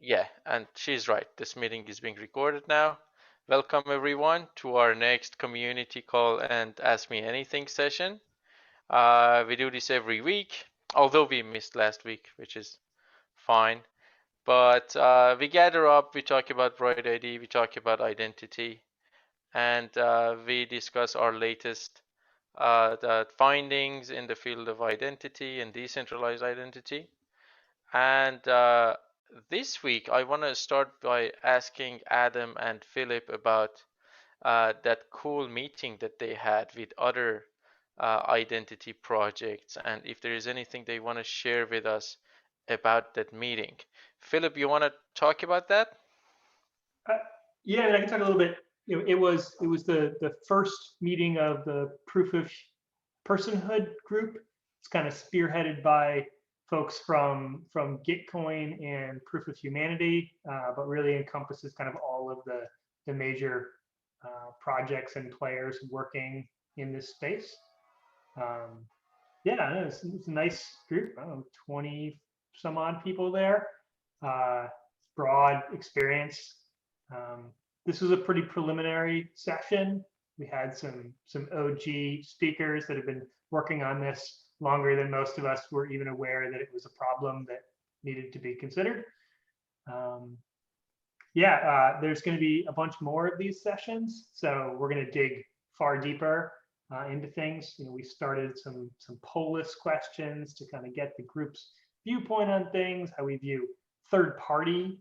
Yeah, and she's right. This meeting is being recorded now. Welcome everyone to our next community call and ask me anything session. We do this every week, although we missed last week, which is fine. But we gather up, we talk about BrightID, we talk about identity, and we discuss our latest the findings in the field of identity and decentralized identity. And this week, I want to start by asking Adam and Philip about that cool meeting that they had with other identity projects, and if there is anything they want to share with us about that meeting. Philip, you want to talk about that? Uh, yeah, and I can talk a little bit. It was the first meeting of the Proof of Personhood group. It's kind of spearheaded by folks from Gitcoin and Proof of Humanity, but really encompasses kind of all of the major projects and players working in this space. Yeah, it's a nice group. I don't know, 20 some odd people there. Broad experience. This was a pretty preliminary session. We had some OG speakers that have been working on this longer than most of us were even aware that it was a problem that needed to be considered. There's going to be a bunch more of these sessions, so we're going to dig far deeper into things. We started some polis questions to kind of get the group's viewpoint on things, how we view third party,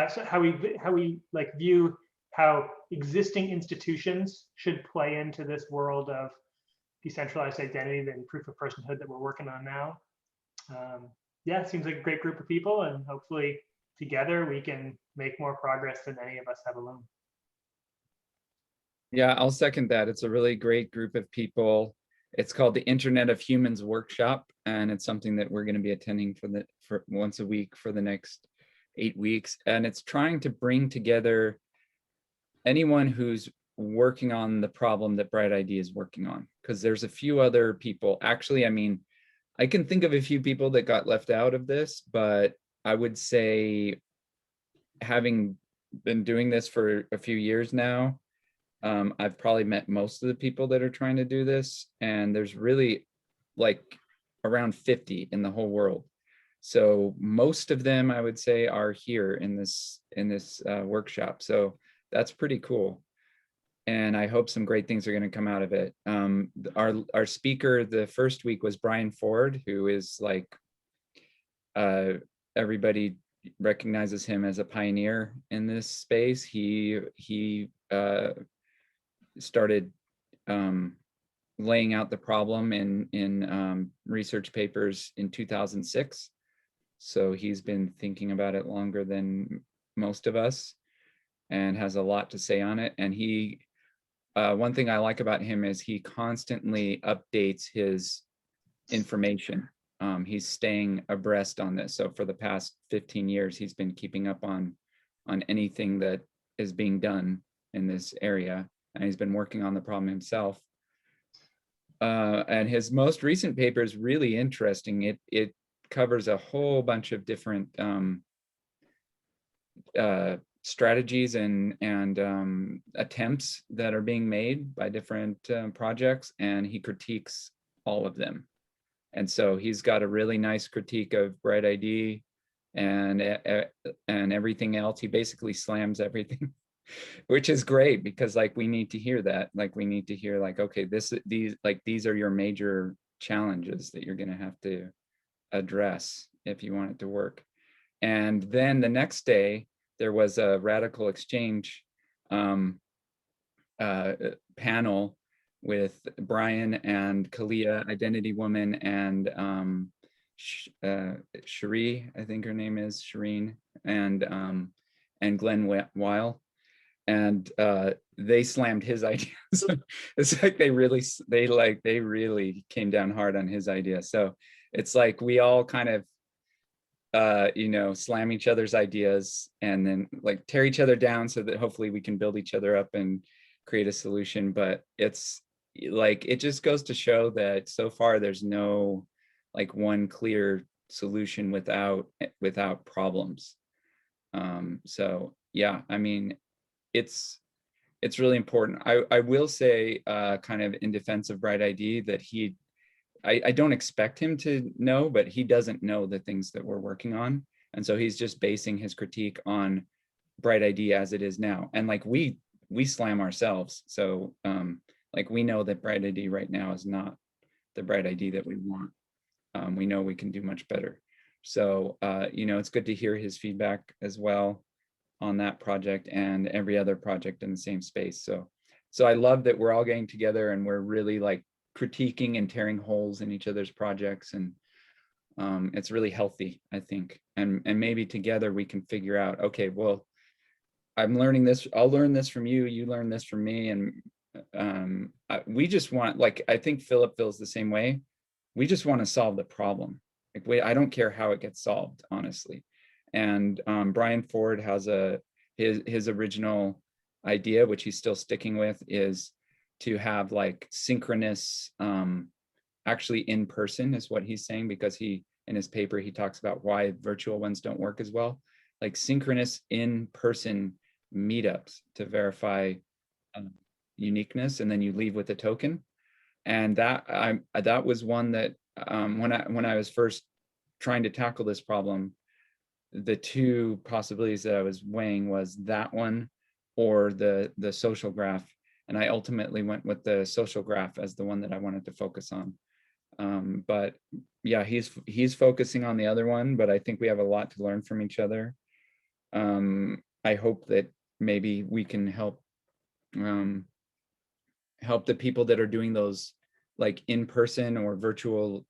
so how we like view how existing institutions should play into this world of decentralized identity and proof of personhood that we're working on now. Yeah, it seems like a great group of people, and hopefully together we can make more progress than any of us have alone. Yeah, I'll second that. It's a really great group of people. It's called the Internet of Humans Workshop, and it's something that we're going to be attending for once a week for the next 8 weeks. And it's trying to bring together anyone who's working on the problem that BrightID is working on, because there's a few other people. Actually, I mean, I can think of a few people that got left out of this, but I would say, having been doing this for a few years now, I've probably met most of the people that are trying to do this, and there's really like around 50 in the whole world. So most of them, I would say, are here in this workshop. So that's pretty cool. And I hope some great things are going to come out of it. Our speaker the first week was Brian Ford, who is like, everybody recognizes him as a pioneer in this space. He started laying out the problem in research papers in 2006. So he's been thinking about it longer than most of us and has a lot to say on it. And he, one thing I like about him is he constantly updates his information. He's staying abreast on this. So for the past 15 years, he's been keeping up on anything that is being done in this area. And he's been working on the problem himself. And his most recent paper is really interesting. It covers a whole bunch of different strategies and attempts that are being made by different projects, and he critiques all of them. And so he's got a really nice critique of BrightID and everything else. He basically slams everything, which is great, because like we need to hear that. Like we need to hear like, okay, these are your major challenges that you're going to have to address if you want it to work. And then the next day there was a radical exchange panel with Brian and Kalia, Identity Woman, and Cherie, I think her name is Shireen, and Glenn Weil. And they slammed his ideas. It's like they really came down hard on his idea. So it's like we all kind of slam each other's ideas and then like tear each other down so that hopefully we can build each other up and create a solution. But it's like, it just goes to show that so far there's no like one clear solution without problems. So yeah, I mean, it's really important. I will say, kind of in defense of BrightID, that I don't expect him to know, but he doesn't know the things that we're working on. And so he's just basing his critique on BrightID as it is now. And like we slam ourselves. So like we know that BrightID right now is not the BrightID that we want. We know we can do much better. So you know, it's good to hear his feedback as well on that project and every other project in the same space. So I love that we're all getting together and we're really like critiquing and tearing holes in each other's projects, and it's really healthy, I think. And maybe together we can figure out, okay, well, I'm learning this, I'll learn this from you, you learn this from me, and we just want, like, I think Philip feels the same way. We just want to solve the problem. Like, I don't care how it gets solved, honestly. And Brian Ford has his original idea, which he's still sticking with, is to have like synchronous, actually in person is what he's saying, because in his paper, he talks about why virtual ones don't work as well, like synchronous in person meetups to verify uniqueness, and then you leave with a token. And that was one that when I was first trying to tackle this problem, the two possibilities that I was weighing was that one or the social graph. And I ultimately went with the social graph as the one that I wanted to focus on. But yeah, he's focusing on the other one, but I think we have a lot to learn from each other. I hope that maybe we can help the people that are doing those like in-person or virtual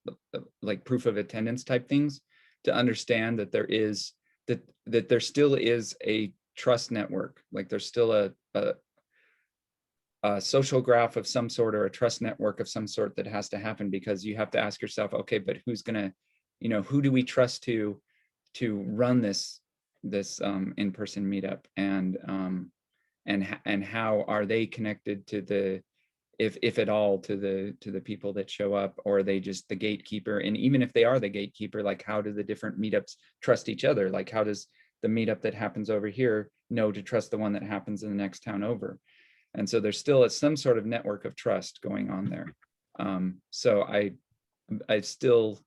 like proof of attendance type things to understand that there still is a trust network. Like there's still a social graph of some sort or a trust network of some sort that has to happen, because you have to ask yourself, okay, but who's gonna, who do we trust to run this in-person meetup, and how are they connected to the, if at all, to the people that show up, or are they just the gatekeeper? And even if they are the gatekeeper, like how do the different meetups trust each other? Like how does the meetup that happens over here know to trust the one that happens in the next town over? And so there's still some sort of network of trust going on there. So I still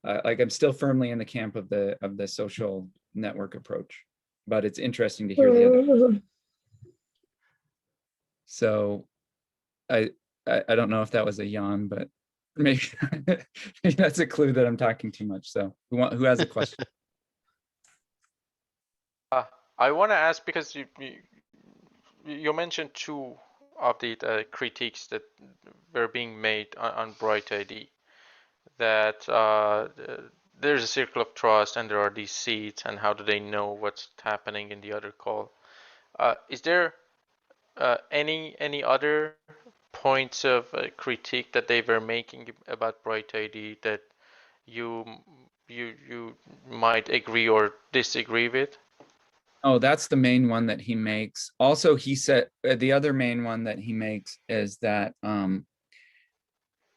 like, I'm still firmly in the camp of the social network approach, but it's interesting to hear the other. So I don't know if that was a yawn, but maybe, maybe that's a clue that I'm talking too much. So who has a question? I want to ask, because you mentioned two of the critiques that were being made on BrightID, that there's a circle of trust and there are these seeds, and how do they know what's happening in the other call? Is there any other points of critique that they were making about BrightID that you might agree or disagree with? Oh, that's the main one that he makes. Also, he said the other main one that he makes is that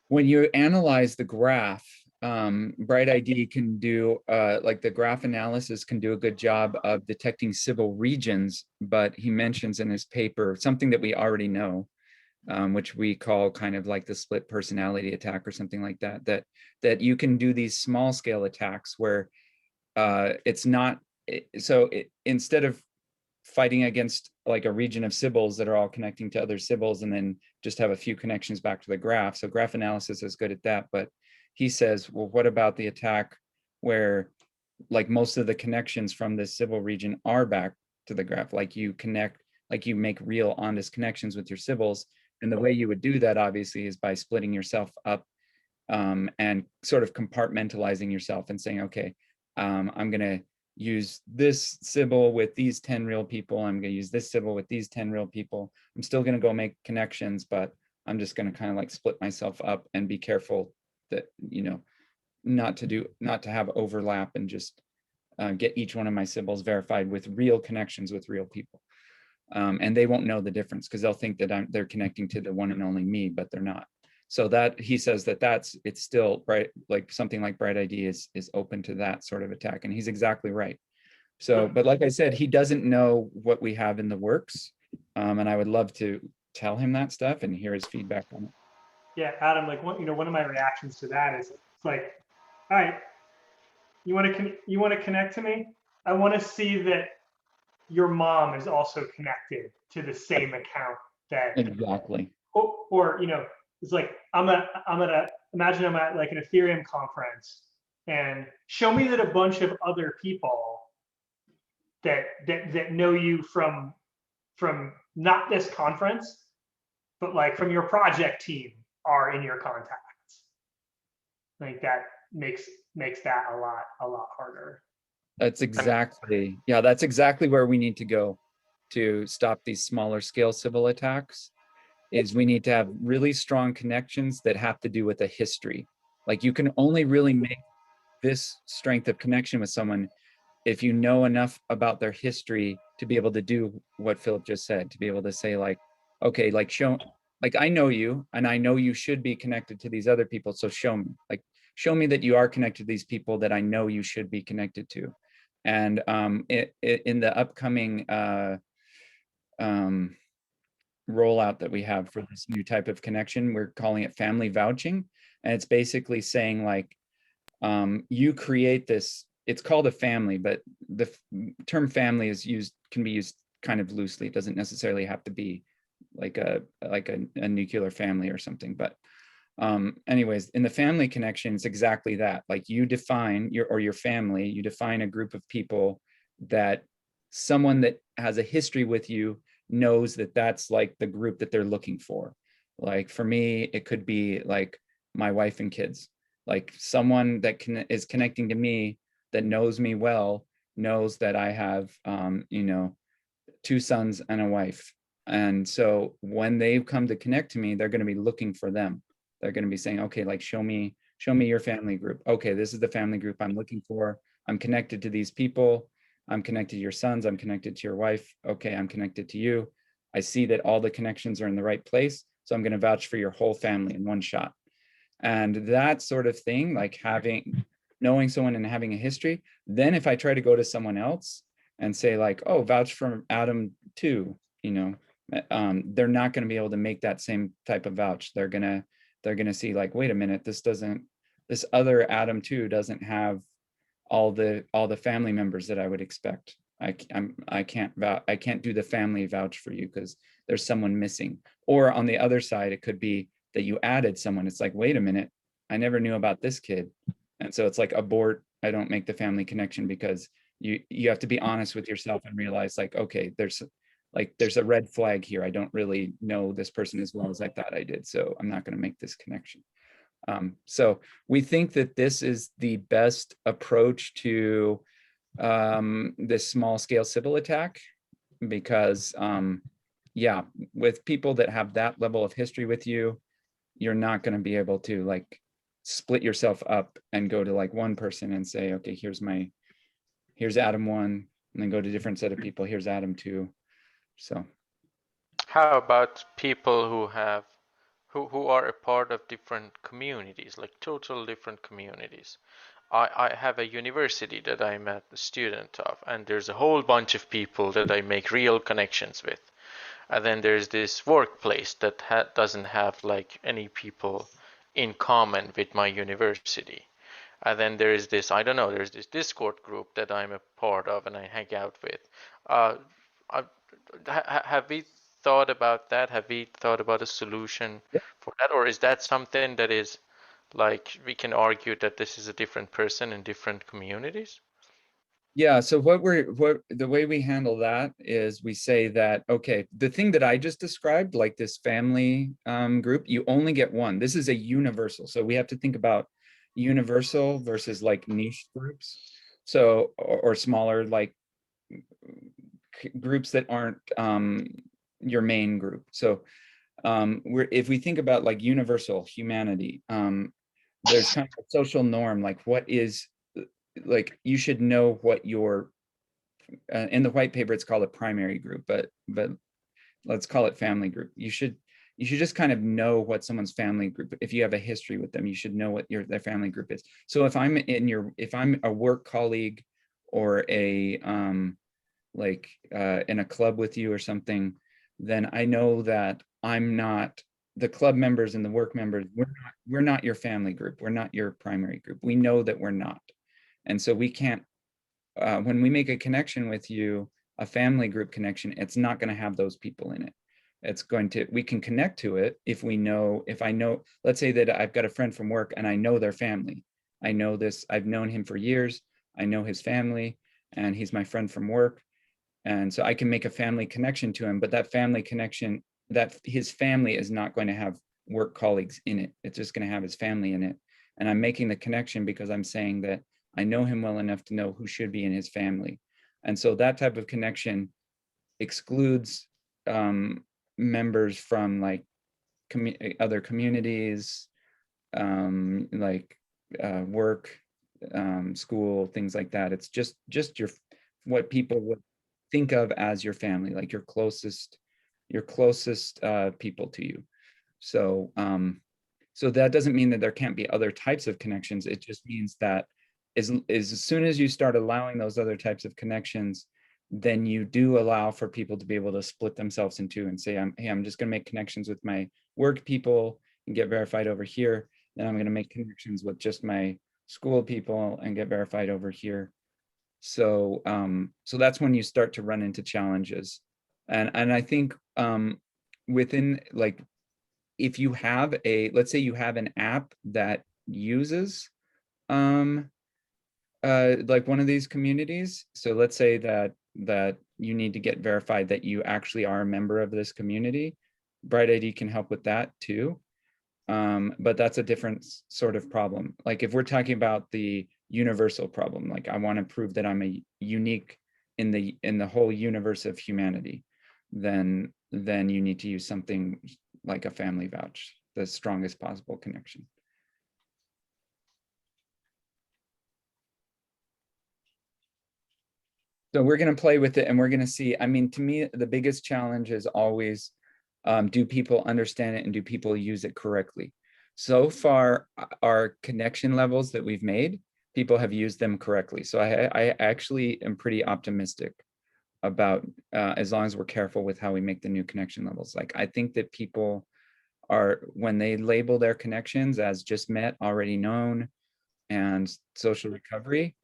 when you analyze the graph, BrightID can do, like the graph analysis can do a good job of detecting civil regions, but he mentions in his paper something that we already know, which we call kind of like the split personality attack or something like that, that you can do these small scale attacks where it's not, instead of fighting against like a region of Sybils that are all connecting to other Sybils and then just have a few connections back to the graph. So graph analysis is good at that. But he says, well, what about the attack where like most of the connections from this Sybil region are back to the graph? Like you connect, like you make real honest connections with your Sybils. And the way you would do that obviously is by splitting yourself up, and sort of compartmentalizing yourself and saying, okay, I'm gonna use this Sybil with these 10 real people. I'm going to use this Sybil with these 10 real people. I'm still going to go make connections, but I'm just going to kind of like split myself up and be careful that, not to have overlap, and just get each one of my Sybils verified with real connections with real people. And they won't know the difference because they'll think that they're connecting to the one and only me, but they're not. So that he says it's still right, like something like BrightID is open to that sort of attack, and he's exactly right. So, but like I said, he doesn't know what we have in the works. And I would love to tell him that stuff and hear his feedback on it. Yeah, Adam, like one of my reactions to that is it's like, all right, you want to connect to me? I want to see that your mom is also connected to the same account that, Exactly. or it's like imagine I'm at like an Ethereum conference and show me that a bunch of other people that know you from not this conference, but like from your project team are in your contacts. Like that makes that a lot harder. That's exactly, yeah, that's exactly where we need to go to stop these smaller scale civil attacks. Is we need to have really strong connections that have to do with a history. Like you can only really make this strength of connection with someone if you know enough about their history to be able to do what Philip just said, to be able to say like, okay, like like I know you and I know you should be connected to these other people. So show me that you are connected to these people that I know you should be connected to. And in the upcoming rollout that we have for this new type of connection, we're calling it family vouching. And it's basically saying like, you create this, it's called a family, but the term family can be used kind of loosely. It doesn't necessarily have to be like a nuclear family or something. But anyways, in the family connection, it's exactly that. Like you define your family, you define a group of people that someone that has a history with you knows that that's like the group that they're looking for. Like for me, it could be like my wife and kids, like someone that is connecting to me that knows me well, knows that I have, 2 sons and a wife. And so when they come to connect to me, they're going to be looking for them. They're going to be saying, okay, like show me your family group. Okay, this is the family group I'm looking for. I'm connected to these people. I'm connected to your sons. I'm connected to your wife. Okay, I'm connected to you. I see that all the connections are in the right place. So I'm going to vouch for your whole family in one shot. And that sort of thing, like knowing someone and having a history. Then if I try to go to someone else and say like, oh, vouch for Adam too, they're not going to be able to make that same type of vouch. They're going to see like, wait a minute, this other Adam too doesn't have all the family members that I would expect. I can't do the family vouch for you because there's someone missing. Or on the other side, it could be that you added someone. It's like, wait a minute, I never knew about this kid. And so it's like abort, I don't make the family connection, because you have to be honest with yourself and realize like, okay, there's a red flag here. I don't really know this person as well as I thought I did. So I'm not going to make this connection. So we think that this is the best approach to this small scale civil attack, because yeah, with people that have that level of history with you, you're not going to be able to like split yourself up and go to like one person and say, okay, here's Adam 1, and then go to a different set of people, here's Adam 2. So How about people who are a part of different communities, like total different communities? I have a university that I'm a student of, and there's a whole bunch of people that I make real connections with. And then there's this workplace that doesn't have like any people in common with my university. And then there is this, I don't know, there's this Discord group that I'm a part of and I hang out with. Uh, I, have we thought about that? Have we thought about a solution for that? Or is that something that is like we can argue that this is a different person in different communities? yeah, so the way we handle that is we say that, okay, the thing that I just described, like this family group, you only get one. This is a universal. So we have to think about universal versus like niche groups. So, or smaller like groups that aren't your main group. So if we think about like universal humanity, there's kind of a social norm, like what is, like you should know what your in the white paper it's called a primary group, but let's call it family group. You should just kind of know what someone's family group, if you have a history with them, you should know what their family group is. So if I'm a work colleague or a like in a club with you or something, then I know that I'm not the club members and the work members, we're not your family group. We're not your primary group. We know that we're not. And so we can't, when we make a connection with you, a family group connection, it's not going to have those people in it. It's going to, we can connect to it if we know, if I know, let's say that I've got a friend from work and I know their family. I know this, I've known him for years. I know his family and he's my friend from work. And so I can make a family connection to him, but that family connection, that his family is not going to have work colleagues in it. It's just going to have his family in it. And I'm making the connection because I'm saying that I know him well enough to know who should be in his family. And so that type of connection excludes members from like other communities, like work, school, things like that. It's just your, what people would think of as your family, like your closest people to you. So so that doesn't mean that there can't be other types of connections. It just means that as soon as you start allowing those other types of connections, then you do allow for people to be able to split themselves in two and say, hey, I'm just going to make connections with my work people and get verified over here. Then I'm going to make connections with just my school people and get verified over here. So so that's when you start to run into challenges. And I think within, like, if you have a, let's say you have an app that uses like one of these communities. So let's say that you need to get verified that you actually are a member of this community. BrightID can help with that too. But that's a different sort of problem. Like if we're talking about the universal problem, like I want to prove that I'm a unique in the whole universe of humanity, then you need to use something like a family vouch, the strongest possible connection. So we're going to play with it and we're going to see. I mean, to me, the biggest challenge is always, do people understand it and do people use it correctly? So far, our connection levels that we've made, people have used them correctly. So I actually am pretty optimistic about as long as we're careful with how we make the new connection levels. Like I think that people are, when they label their connections as just met, already known, and social recovery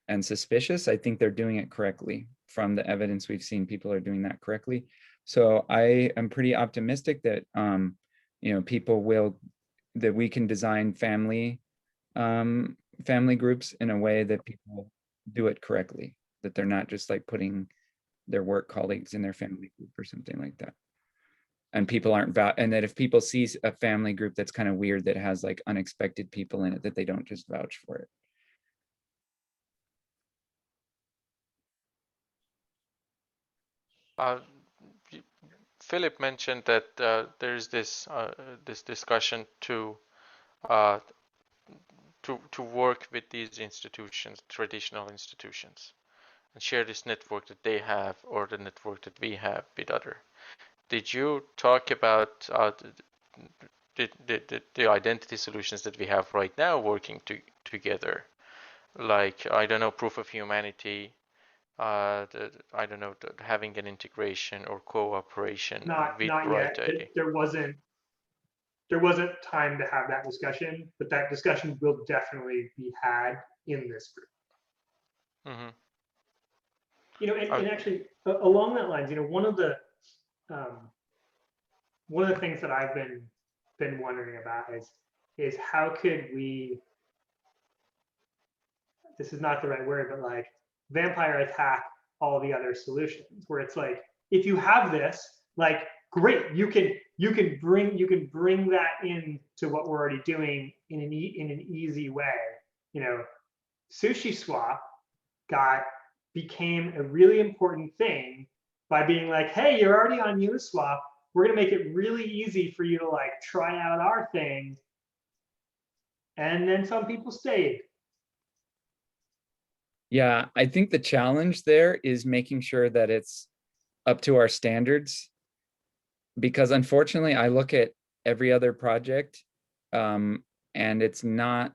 and suspicious, I think they're doing it correctly. From the evidence we've seen, people are doing that correctly. So I am pretty optimistic that you know, people will, that we can design family groups in a way that people do it correctly, that they're not just like putting their work colleagues in their family group or something like that. And people aren't and that if people see a family group that's kind of weird, that has like unexpected people in it, that they don't just vouch for it. Uh, Philip mentioned that there's this discussion uh, to work with these institutions, traditional institutions, and share this network that they have or the network that we have with other. Did you talk about the identity solutions that we have right now working together? Like, I don't know, proof of humanity, I don't know, having an integration or cooperation with Not yet. BrightID. There wasn't time to have that discussion, but that discussion will definitely be had in this group. Mm-hmm. You know, and actually along that lines, you know, one of the things that I've been wondering about is how could we, this is not the right word, but like vampire attack all the other solutions, where it's like, if you have this, like, great, you can bring that in to what we're already doing in an easy way. You know, Sushi Swap became a really important thing by being like, hey, you're already on Uniswap. We're gonna make it really easy for you to like try out our thing. And then some people stayed. Yeah, I think the challenge there is making sure that it's up to our standards, because unfortunately I look at every other project and it's not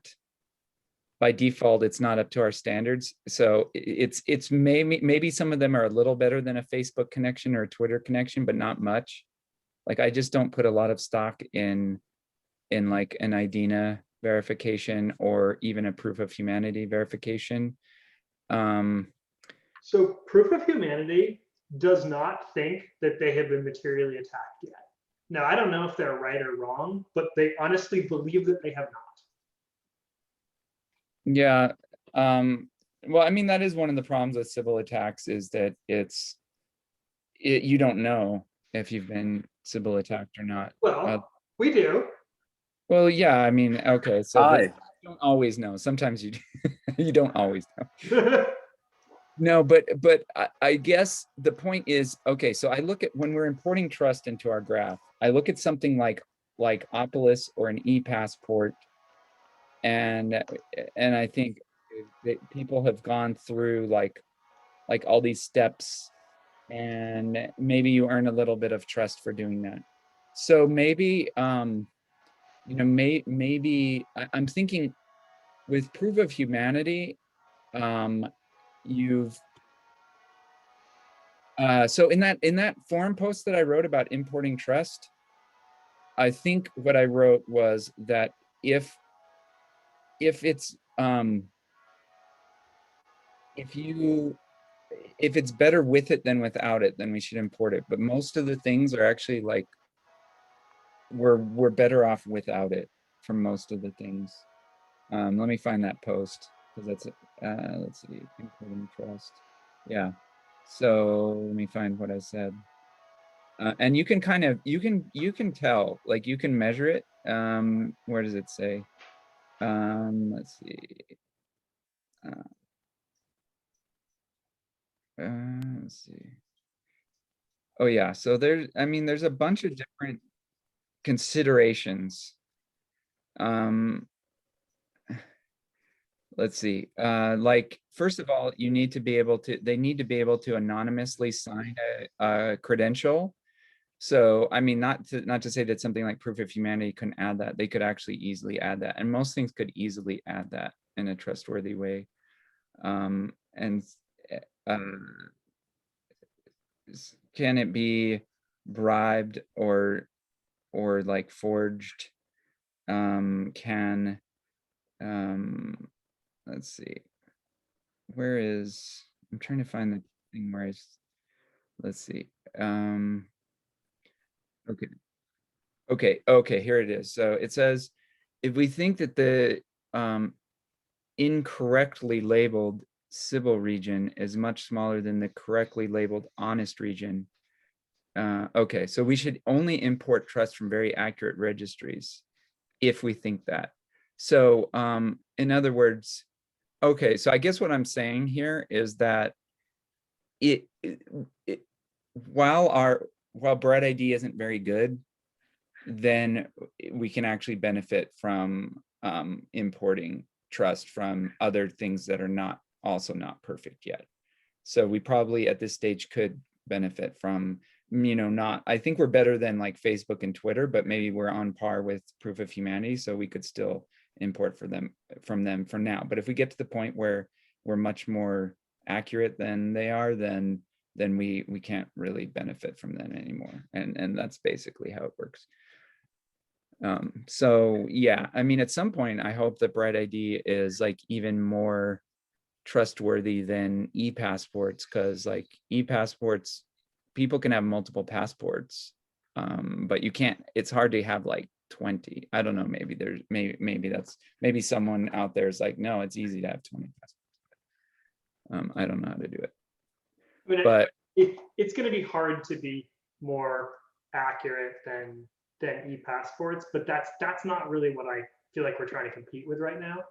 by default, it's not up to our standards. So it's maybe some of them are a little better than a Facebook connection or a Twitter connection, but not much. Like I just don't put a lot of stock in like an IDINA verification or even a proof of humanity verification. So proof of humanity does not think that they have been materially attacked yet. Now, I don't know if they're right or wrong, but they honestly believe that they have not. Yeah. Well, I mean, that is one of the problems with civil attacks is that you don't know if you've been civil attacked or not. Well, we do. Well, yeah, I mean, okay, so Hi. you don't always know. Sometimes you you don't always know. No, but I guess the point is, okay, so I look at when we're importing trust into our graph, I look at something like Opolis or an EPassport, and I think that people have gone through like all these steps, and maybe you earn a little bit of trust for doing that. So maybe you know, maybe I'm thinking with proof of humanity, you've so in that forum post that I wrote about importing trust, I think what I wrote was that if it's if it's better with it than without it, then we should import it. But most of the things are actually like we're better off without it for most of the things. Let me find that post because that's let's see, importing trust. Yeah. So let me find what I said. And you can kind of you can tell, like you can measure it. Where does it say? Let's see. Let's see. Oh yeah, so there's there's a bunch of different considerations. Let's see. Like first of all, you need to be able to they need to be able to anonymously sign a credential. So, I mean, not to say that something like proof of humanity couldn't add that. They could actually easily add that. And most things could easily add that in a trustworthy way. And can it be bribed or like forged? Let's see. Where is, I'm trying to find the thing where let's see. Okay, here it is. So it says, if we think that the incorrectly labeled civil region is much smaller than the correctly labeled honest region, okay, so we should only import trust from very accurate registries if we think that. So in other words, okay, so I guess what I'm saying here is that while BrightID isn't very good, then we can actually benefit from importing trust from other things that are also not perfect yet. So we probably at this stage could benefit from, I think we're better than like Facebook and Twitter, but maybe we're on par with proof of humanity. So we could still import from them for now. But if we get to the point where we're much more accurate than they are, then we can't really benefit from them anymore. And that's basically how it works. So yeah, I mean, at some point, I hope that BrightID is like even more trustworthy than EPassports, because like EPassports, people can have multiple passports, but you can't. It's hard to have like 20. I don't know. Maybe there's maybe someone out there is like, no, it's easy to have 20 passports. I don't know how to do it. I mean, but it's going to be hard to be more accurate than EPassports, but that's not really what I feel like we're trying to compete with right now.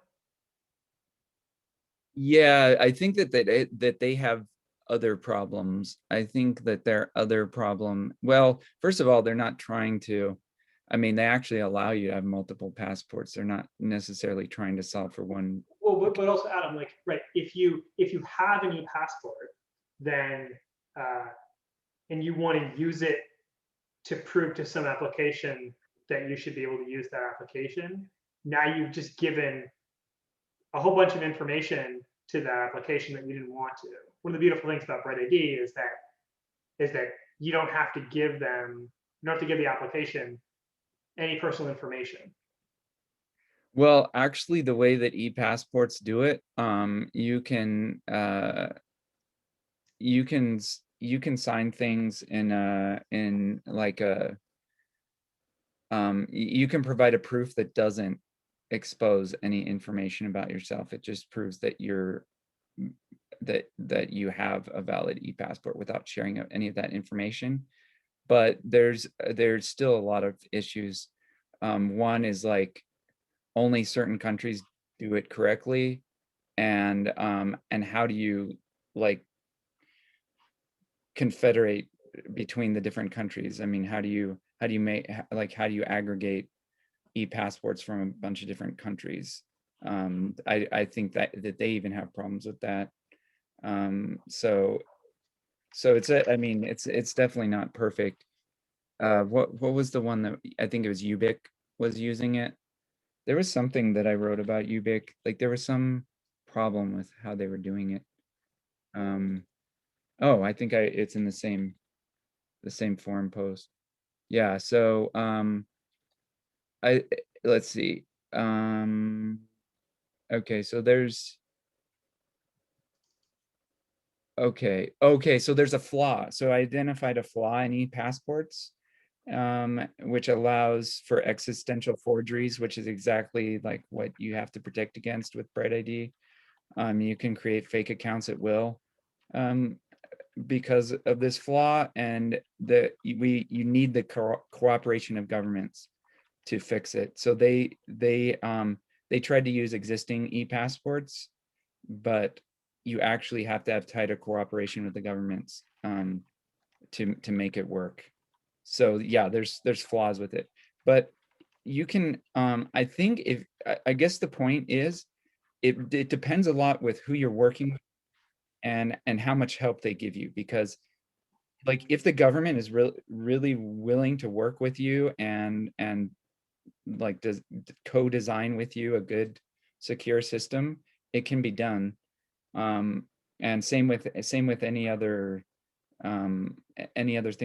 Yeah, I think that they have other problems. I think that their other problem, well, first of all, they're not trying to, I mean, they actually allow you to have multiple passports. They're not necessarily trying to solve for one. Well, but also, Adam, like, right, if you have an EPassport, then and you want to use it to prove to some application that you should be able to use that application, now you've just given a whole bunch of information to the application that you didn't want to. One of the beautiful things about BrightID is that you don't have to give them, you don't have to give the application any personal information. Well, actually, the way that EPassports do it, you can sign things in like a you can provide a proof that doesn't expose any information about yourself. It just proves that that you have a valid EPassport without sharing any of that information. But there's still a lot of issues. One is like only certain countries do it correctly, and how do you like confederate between the different countries? I mean, how do you aggregate e-passports from a bunch of different countries? I think that they even have problems with that. So I mean, it's definitely not perfect. What was the one that I think it was Ubic was using it? There was something that I wrote about Ubic, like there was some problem with how they were doing it. Oh, I think it's in the same forum post. Yeah, so let's see. Okay, so there's okay, so there's a flaw. So I identified a flaw in e-passports, which allows for existential forgeries, which is exactly like what you have to protect against with BrightID. You can create fake accounts at will because of this flaw, and you need the cooperation of governments to fix it. So they tried to use existing e-passports, but you actually have to have tighter cooperation with the governments to make it work. So yeah, there's flaws with it, but you can I think I guess the point is it depends a lot with who you're working with and how much help they give you, because like if the government is really willing to work with you and like does co-design with you a good secure system, it can be done. And same with any other thing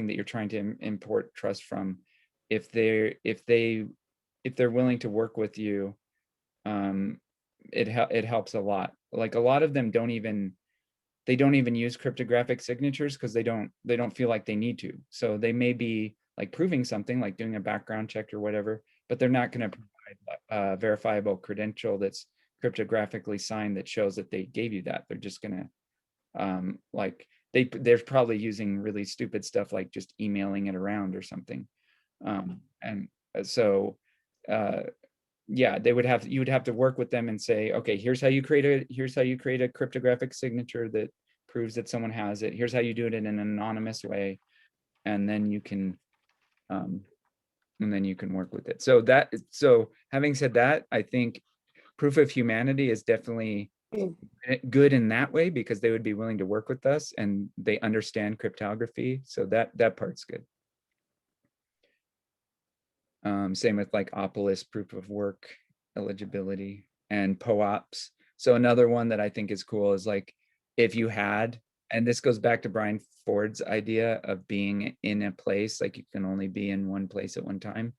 that you're trying to import trust from. If they're willing to work with you, it helps a lot. Like a lot of them don't even use cryptographic signatures because they don't feel like they need to. So they may be like proving something, like doing a background check or whatever, but they're not going to provide a verifiable credential that's cryptographically signed that shows that they gave you that. They're just going to like they're probably using really stupid stuff like just emailing it around or something. And so yeah, you would have to work with them and say, okay, here's how you create a cryptographic signature that proves that someone has it. Here's how you do it in an anonymous way, and then you can work with it. So having said that, I think proof of humanity is definitely good in that way because they would be willing to work with us and they understand cryptography. So that part's good. Same with like Opolis proof of work eligibility and POAPs. So another one that I think is cool is like if you had, and this goes back to Brian Ford's idea of being in a place, like you can only be in one place at one time.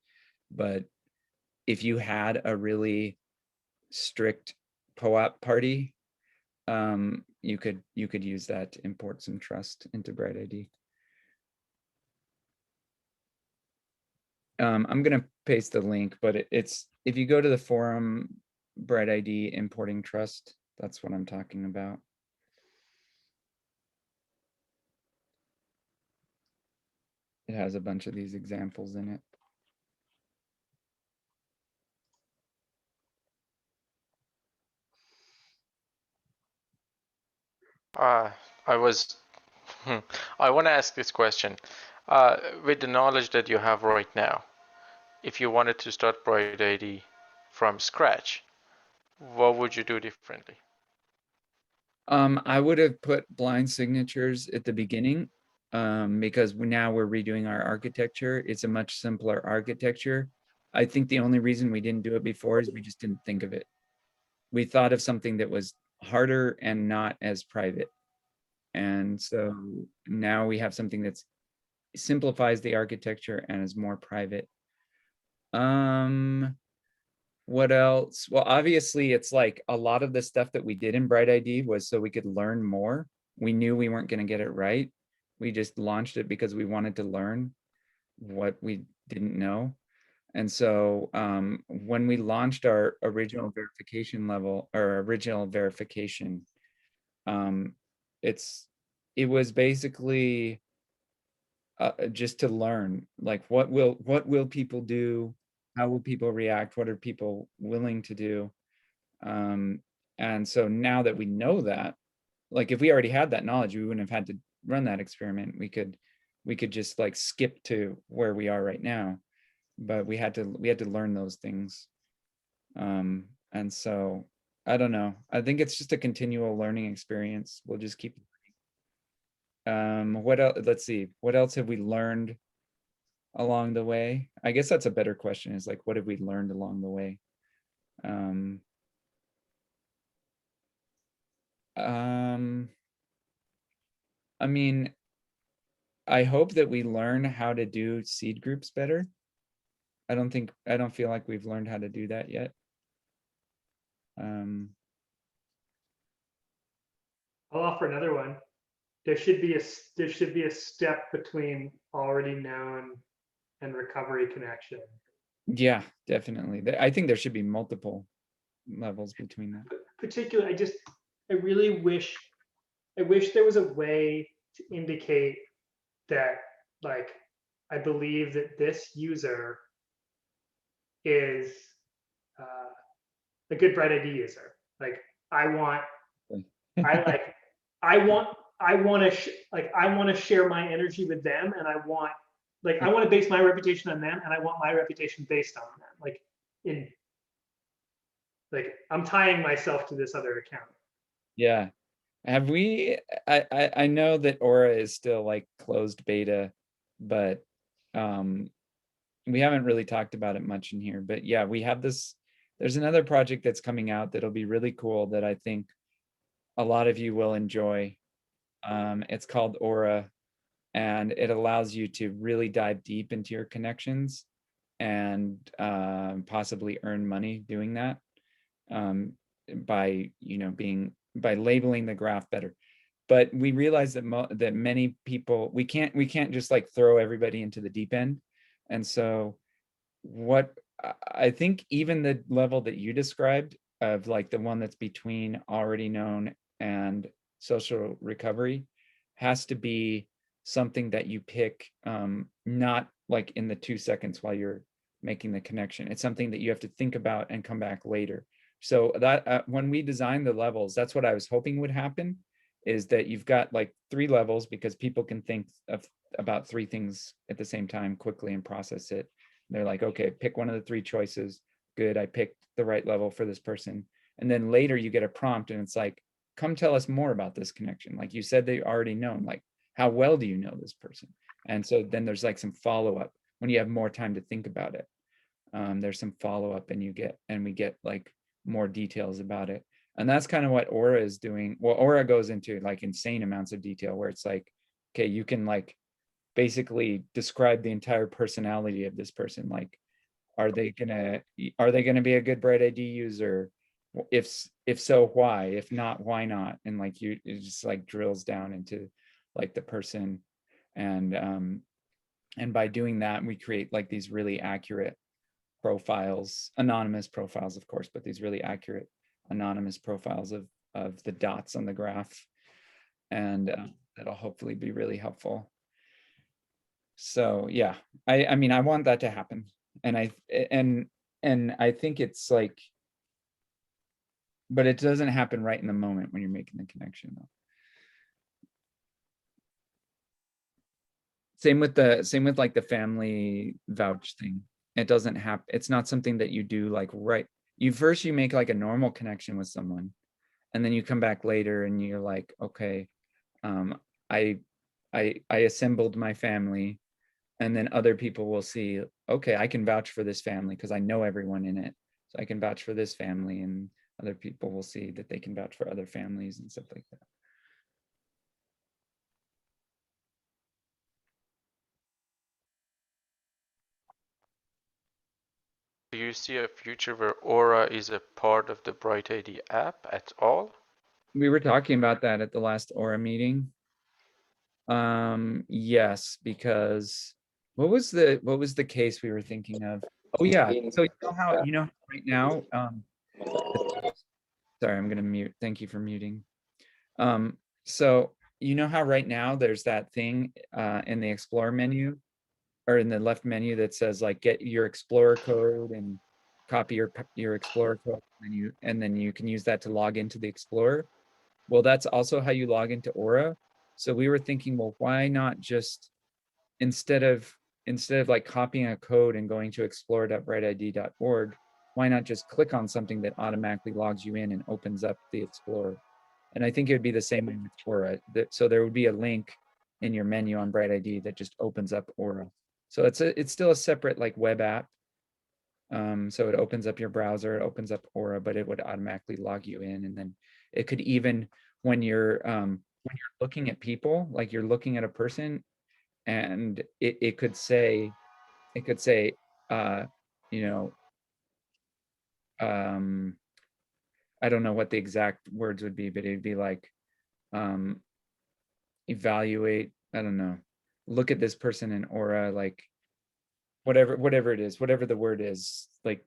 But if you had a really strict POAP party, you could use that to import some trust into BrightID. I'm gonna paste the link, but it's if you go to the forum BrightID importing trust, that's what I'm talking about. It has a bunch of these examples in it. I was, I want to ask this question. With the knowledge that you have right now, if you wanted to start BrightID from scratch, what would you do differently? I would have put blind signatures at the beginning because now we're redoing our architecture. It's a much simpler architecture. I think the only reason we didn't do it before is we just didn't think of it. we thought of something that was harder and not as private. And so now we have something that's simplifies the architecture and is more private. What else? Well, obviously it's like a lot of the stuff that we did in BrightID was so we could learn more. We knew we weren't going to get it right. We just launched it because we wanted to learn what we didn't know. And so when we launched our original verification level or original verification, it was basically just to learn, like what will people do, how will people react, what are people willing to do. And so now that we know that, like if we already had that knowledge, we wouldn't have had to run that experiment. We could just like skip to where we are right now, but we had to learn those things. And so I don't know, I think it's just a continual learning experience. We'll just keep what else? Let's see, what else have we learned along the way? I guess that's a better question, is like, what have we learned along the way? I mean, I hope that we learn how to do seed groups better. I don't feel like we've learned how to do that yet. I'll offer another one. There should be a step between already known and recovery connection. Yeah, definitely. I think there should be multiple levels between that. Particularly, I really wish there was a way to indicate that, like, I believe that this user is a good BrightID user. Like, I want to share my energy with them, and I want to base my reputation on them, and I want my reputation based on them. I'm tying myself to this other account. Yeah. Have we, I know that Aura is still like closed beta, but we haven't really talked about it much in here. But yeah, we have this, there's another project that's coming out that'll be really cool that I think a lot of you will enjoy. It's called Aura, and it allows you to really dive deep into your connections and possibly earn money doing that, by by labeling the graph better. But we realize that many people, we can't just like throw everybody into the deep end. And so what I think, even the level that you described of like the one that's between already known and social recovery, has to be something that you pick, not like in the 2 seconds while you're making the connection. It's something that you have to think about and come back later. So that when we designed the levels, that's what I was hoping would happen, is that you've got like 3 levels, because people can think of about 3 things at the same time quickly and process it. They're like, okay, pick one of the 3 choices. Good, I picked the right level for this person. And then later you get a prompt and it's like, come tell us more about this connection. Like you said, they already known, like, how well do you know this person? And so then there's like some follow-up when you have more time to think about it. There's some follow-up, and we get like more details about it. And that's kind of what Aura is doing. Well, Aura goes into like insane amounts of detail, where it's like, okay, you can like basically describe the entire personality of this person. Like, are they gonna be a good BrightID user? If so, why? If not, why not? And like it just like drills down into like the person. And by doing that, we create like these really accurate profiles, anonymous profiles, of course, but these really accurate anonymous profiles of the dots on the graph. And that'll hopefully be really helpful. So yeah, I mean, I want that to happen. And I think it's like, but it doesn't happen right in the moment when you're making the connection though. Same with like the family vouch thing. It doesn't happen. It's not something that you do like right. You make like a normal connection with someone, and then you come back later and you're like, okay, I assembled my family, and then other people will see, okay, I can vouch for this family because I know everyone in it. So I can vouch for this family, and other people will see that they can vouch for other families and stuff like that. Do you see a future where Aura is a part of the BrightID app at all? We were talking about that at the last Aura meeting. Yes, because what was the case we were thinking of? Oh yeah, so you know right now, sorry, I'm gonna mute. Thank you for muting. So you know how right now there's that thing in the Explorer menu or in the left menu that says like get your Explorer code and copy your Explorer code and then you can use that to log into the Explorer. Well, that's also how you log into Aura. So we were thinking, well, why not just instead of like copying a code and going to explore.brightid.org, why not just click on something that automatically logs you in and opens up the Explorer? And I think it would be the same way with Aura. So there would be a link in your menu on BrightID that just opens up Aura. So it's still a separate like web app. So it opens up your browser, it opens up Aura, but it would automatically log you in. And then it could even, when you're looking at people, like you're looking at a person, and it could say, you know, I don't know what the exact words would be, but it'd be like, evaluate, I don't know, look at this person in Aura, like whatever it is, whatever the word is, like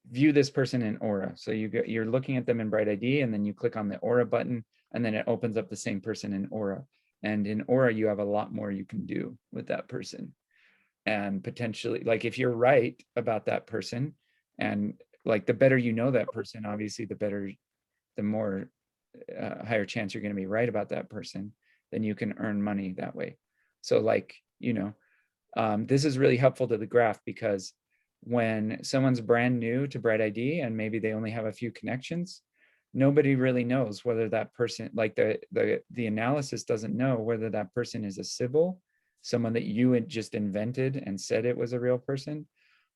view this person in Aura. So you're looking at them in BrightID, and then you click on the Aura button, and then it opens up the same person in Aura. And in Aura, you have a lot more you can do with that person. And potentially, like if you're right about that person, and like the better you know that person, obviously the more higher chance you're going to be right about that person, then you can earn money that way. So like, this is really helpful to the graph, because when someone's brand new to BrightID and maybe they only have a few connections, nobody really knows whether that person, like the analysis doesn't know whether that person is a Sybil, someone that you had just invented and said it was a real person,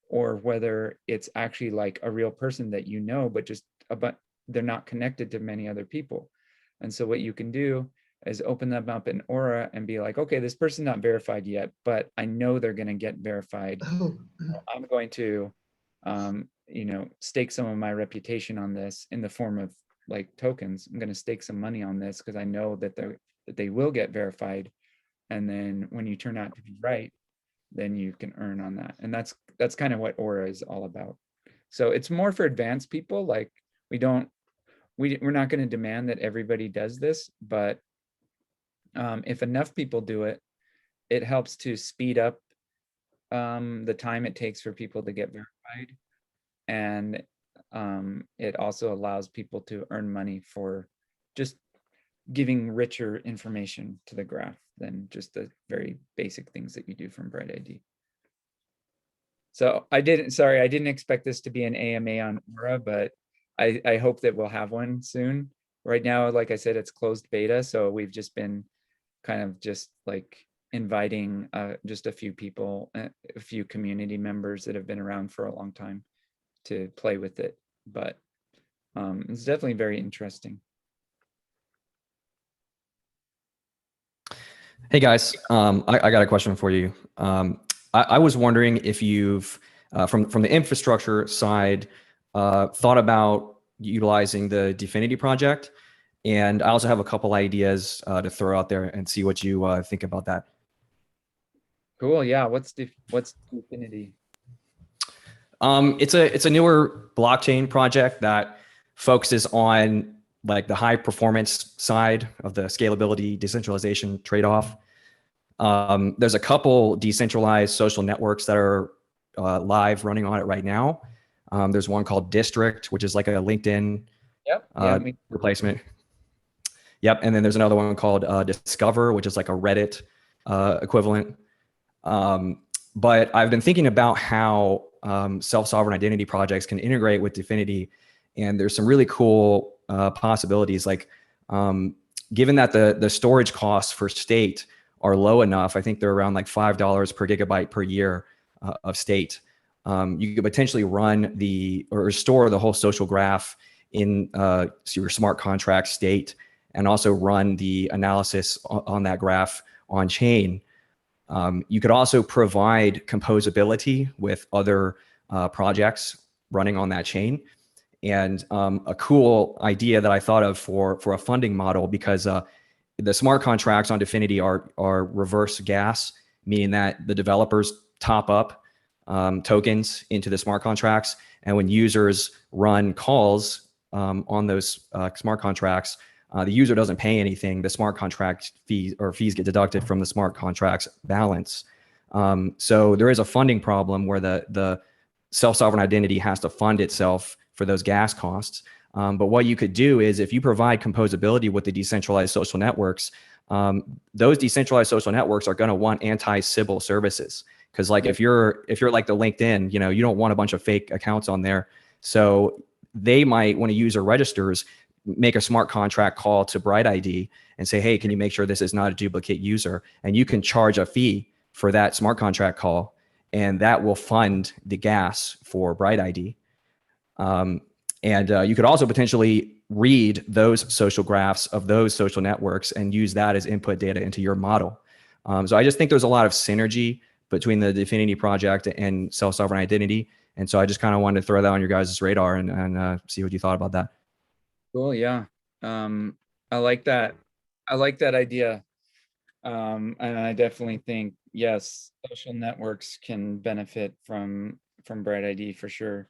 or whether it's actually like a real person that you know, but just they're not connected to many other people. And so what you can do is open them up in Aura and be like, okay, this person's not verified yet, but I know they're going to get verified. I'm going to, stake some of my reputation on this in the form of like tokens. I'm going to stake some money on this because I know that they will get verified. And then when you turn out to be right, then you can earn on that. And that's kind of what Aura is all about. So it's more for advanced people. Like we're not going to demand that everybody does this, but if enough people do it, it helps to speed up the time it takes for people to get verified. And it also allows people to earn money for just giving richer information to the graph than just the very basic things that you do from BrightID. So I didn't expect this to be an AMA on Aura, but I hope that we'll have one soon. Right now, like I said, it's closed beta, so we've just been kind of just like inviting just a few people, a few community members that have been around for a long time to play with it. But it's definitely very interesting. Hey guys, I got a question for you. I was wondering if you've, from the infrastructure side, thought about utilizing the Dfinity project, and I also have a couple ideas to throw out there and see what you think about that. Cool. Yeah. What's Dfinity? It's a newer blockchain project that focuses on like the high performance side of the scalability decentralization trade-off. There's a couple decentralized social networks that are live running on it right now. There's one called District, which is like a LinkedIn replacement. Yep. And then there's another one called Discover, which is like a Reddit equivalent. But I've been thinking about how self-sovereign identity projects can integrate with Dfinity. And there's some really cool possibilities. Like given that the storage costs for state are low enough, I think they're around like $5 per gigabyte per year of state. You could potentially run or store the whole social graph in your smart contract state and also run the analysis on that graph on chain. You could also provide composability with other projects running on that chain. And a cool idea that I thought of for a funding model, because the smart contracts on Dfinity are reverse gas, meaning that the developers top up tokens into the smart contracts. And when users run calls on those smart contracts, the user doesn't pay anything. The smart contract fees get deducted from the smart contracts balance. So there is a funding problem where the self-sovereign identity has to fund itself for those gas costs. But what you could do is, if you provide composability with the decentralized social networks, those decentralized social networks are going to want anti-Sybil services. Because like if you're like the LinkedIn, you know, you don't want a bunch of fake accounts on there. So they might, when a user registers, make a smart contract call to BrightID and say, hey, can you make sure this is not a duplicate user? And you can charge a fee for that smart contract call, and that will fund the gas for BrightID. And you could also potentially read those social graphs of those social networks and use that as input data into your model. So I just think there's a lot of synergy between the Dfinity project and self-sovereign identity. And so I just kind of wanted to throw that on your guys' radar and see what you thought about that. Cool. Yeah. I like that. I like that idea. And I definitely think, yes, social networks can benefit from BrightID for sure.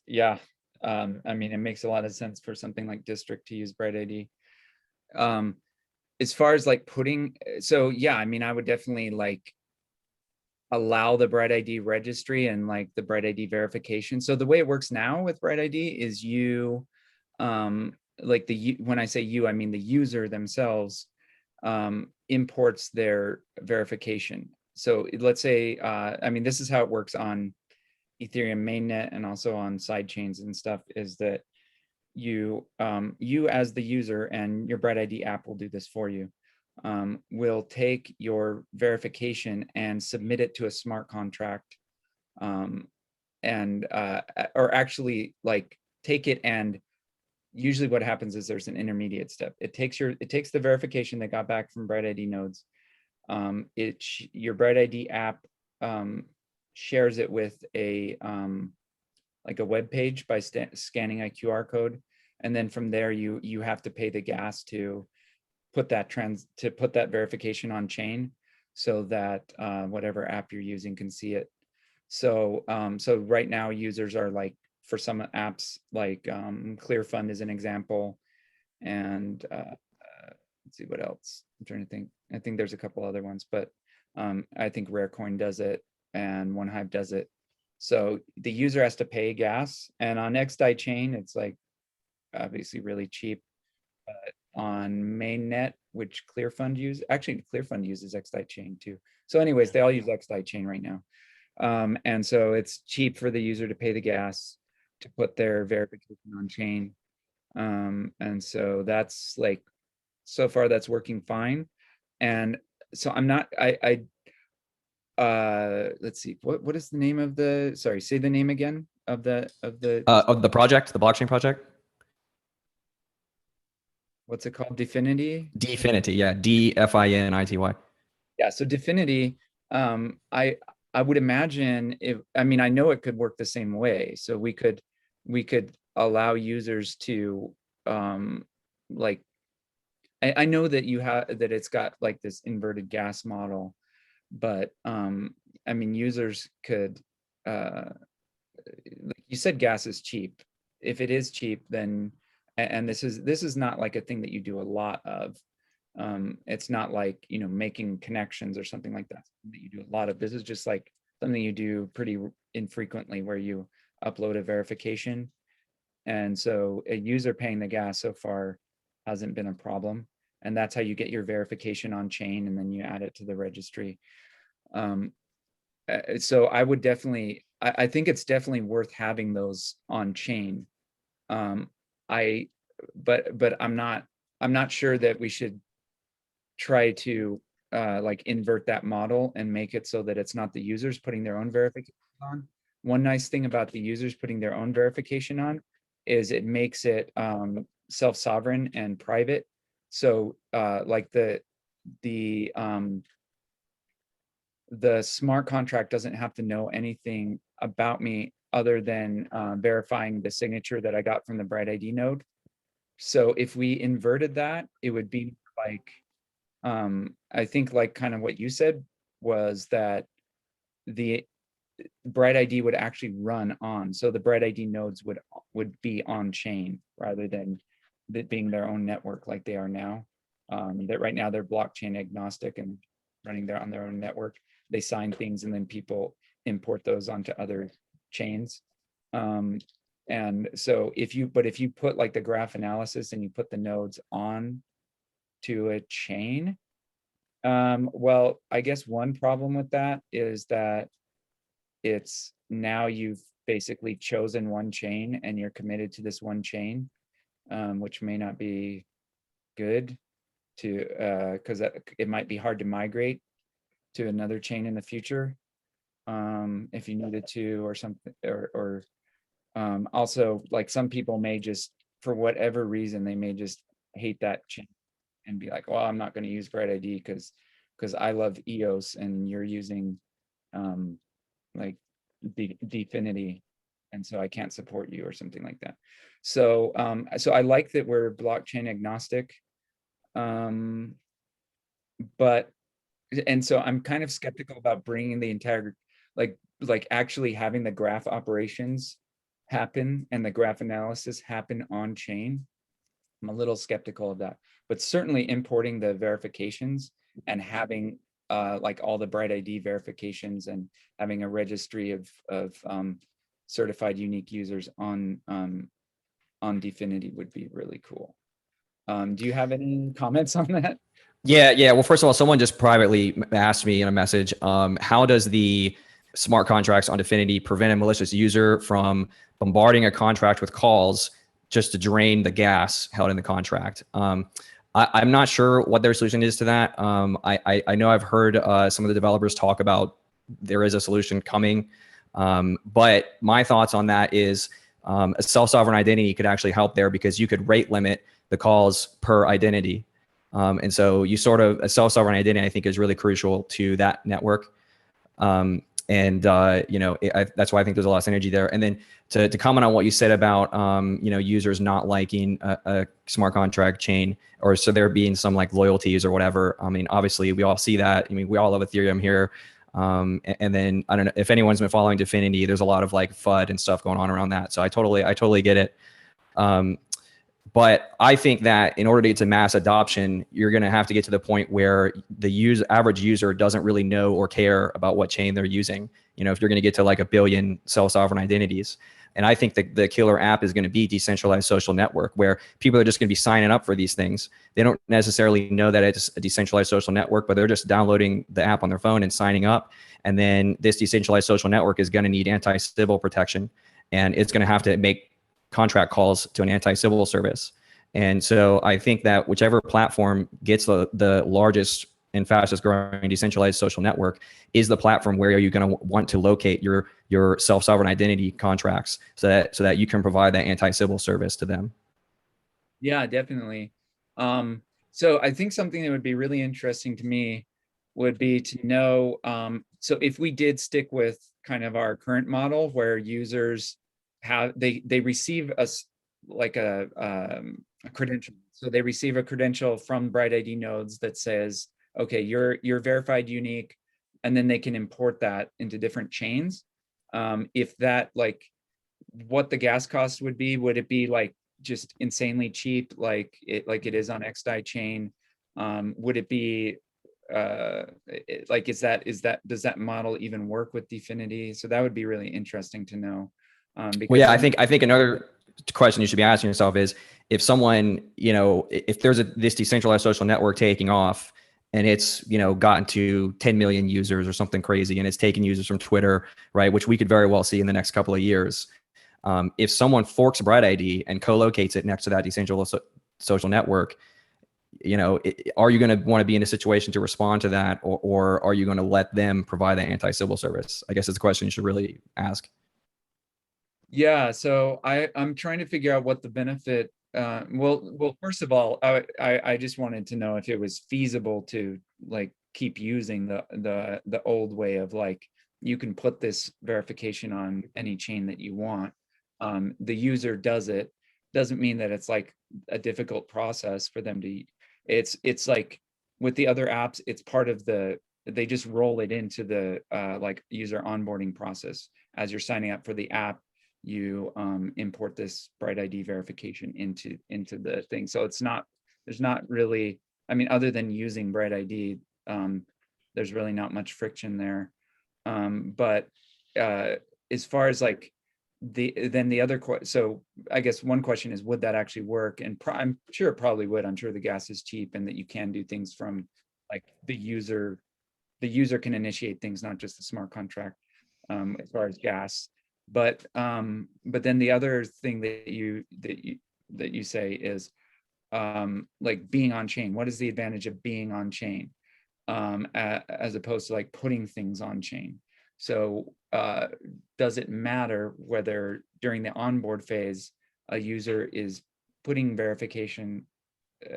Yeah. I mean, it makes a lot of sense for something like District to use BrightID. As far as like so yeah, I mean, I would definitely like allow the BrightID registry and like the BrightID verification. So the way it works now with BrightID is you, like when I say you, I mean the user themselves imports their verification. So let's say, I mean, this is how it works on Ethereum mainnet and also on side chains and stuff, is that you as the user, and your BrightID app will do this for you, will take your verification and submit it to a smart contract, and or actually like take it, and usually what happens is there's an intermediate step. It takes the verification that got back from BrightID nodes. Your BrightID app shares it with a like a web page by scanning a QR code, and then from there you have to pay the gas to put that verification on chain, so that whatever app you're using can see it. So so right now users are like, for some apps like ClearFund is an example, and let's see what else. I'm trying to think. I think there's a couple other ones, but I think Rarecoin does it and OneHive does it. So the user has to pay gas, and on XDAI chain, it's like obviously really cheap. But on mainnet, which ClearFund actually ClearFund uses XDAI chain too. So anyways, they all use XDAI chain right now. And so it's cheap for the user to pay the gas to put their verification on chain. And so that's like, so far that's working fine. And so I'm not, let's see, what is the name of sorry, say the name again of the project, the blockchain project. What's it called? Dfinity? Dfinity, yeah, DFINITY. Yeah, so Dfinity, I would imagine, I mean, I know it could work the same way. So we could allow users to like, I know that that it's got like this inverted gas model, but I mean, users could, like you said, gas is cheap. If it is cheap, then, and this is not like a thing that you do a lot of. It's not like, you know, making connections or something like that you do a lot of. This is just like something you do pretty infrequently, where you upload a verification. And so a user paying the gas so far hasn't been a problem. And that's how you get your verification on chain, and then you add it to the registry. So I would definitely, I think it's definitely worth having those on chain. But I'm not sure that we should try to like invert that model and make it so that it's not the users putting their own verification on, one nice thing about the users putting their own verification on is it makes it self-sovereign and private. So like the smart contract doesn't have to know anything about me other than verifying the signature that I got from the BrightID node. So if we inverted that, it would be like, I think like kind of what you said was that the BrightID would actually run on. So the BrightID nodes would be on chain rather than it being their own network like they are now. That right now they're blockchain agnostic and running there on their own network. They sign things and then people import those onto other chains. And so if you put like the graph analysis and you put the nodes on to a chain, well, I guess one problem with that is that it's now you've basically chosen one chain and you're committed to this one chain, which may not be good to because it might be hard to migrate to another chain in the future if you needed to or something, or also like some people may just, for whatever reason, they may just hate that chain and be like, well, I'm not going to use BrightID because I love EOS and you're using like Dfinity, and so I can't support you or something like that. So so I like that we're blockchain agnostic, but and so I'm kind of skeptical about bringing the entire like actually having the graph operations happen and the graph analysis happen on chain. I'm a little skeptical of that, but certainly importing the verifications and having like all the BrightID verifications and having a registry of certified unique users on Dfinity would be really cool. Do you have any comments on that? Yeah. Well, first of all, someone just privately asked me in a message, how does the smart contracts on Dfinity prevent a malicious user from bombarding a contract with calls just to drain the gas held in the contract? I'm not sure what their solution is to that. I know I've heard some of the developers talk about there is a solution coming, but my thoughts on that is a self-sovereign identity could actually help there because you could rate limit the calls per identity. And so you sort of, a self-sovereign identity, I think, is really crucial to that network. That's why I think there's a lot of synergy there. And then to comment on what you said about, users not liking a smart contract chain, or so there being some like loyalties or whatever. I mean, obviously we all see that. I mean, we all love Ethereum here. And then I don't know if anyone's been following Dfinity, there's a lot of like FUD and stuff going on around that. So I totally get it. But I think that in order to get to mass adoption, you're going to have to get to the point where the average user doesn't really know or care about what chain they're using. If you're going to get to like 1 billion self-sovereign identities. And I think the killer app is going to be decentralized social network, where people are just going to be signing up for these things. They don't necessarily know that it's a decentralized social network, but they're just downloading the app on their phone and signing up. And then this decentralized social network is going to need anti-civil protection, and it's going to have to make contract calls to an anti-civil service. And so I think that whichever platform gets the largest and fastest growing decentralized social network is the platform where you're going to want to locate your self-sovereign identity contracts so that you can provide that anti-civil service to them. Yeah, definitely. So I think something that would be really interesting to me would be to know, so if we did stick with kind of our current model where users they receive a credential. So they receive a credential from BrightID nodes that says, okay, you're verified unique, and then they can import that into different chains. If that, like, what the gas cost would it be like just insanely cheap, like it is on XDAI chain? Would it be like, does that model even work with Dfinity? So that would be really interesting to know. Well, yeah, I think another question you should be asking yourself is, if someone, if there's this decentralized social network taking off and it's, gotten to 10 million users or something crazy, and it's taking users from Twitter, right, which we could very well see in the next couple of years. If someone forks BrightID and co-locates it next to that decentralized social network, are you going to want to be in a situation to respond to that, or are you going to let them provide that anti-civil service? I guess it's a question you should really ask. Yeah, so I'm trying to figure out what the benefit. Well, first of all, I just wanted to know if it was feasible to like keep using the old way of like you can put this verification on any chain that you want. The user does it. Doesn't mean that it's like a difficult process for them to. It's like with the other apps, it's part of they just roll it into the like user onboarding process as you're signing up for the app. You import this BrightID verification into the thing. So there's not really, I mean, other than using BrightID, there's really not much friction there. But as far as like the other, so I guess one question is, would that actually work? And I'm sure it probably would. I'm sure the gas is cheap and that you can do things from like the user can initiate things, not just the smart contract, as far as gas. But then the other thing that you say is like being on chain. What is the advantage of being on chain as opposed to like putting things on chain? So does it matter whether during the onboard phase a user is putting verification,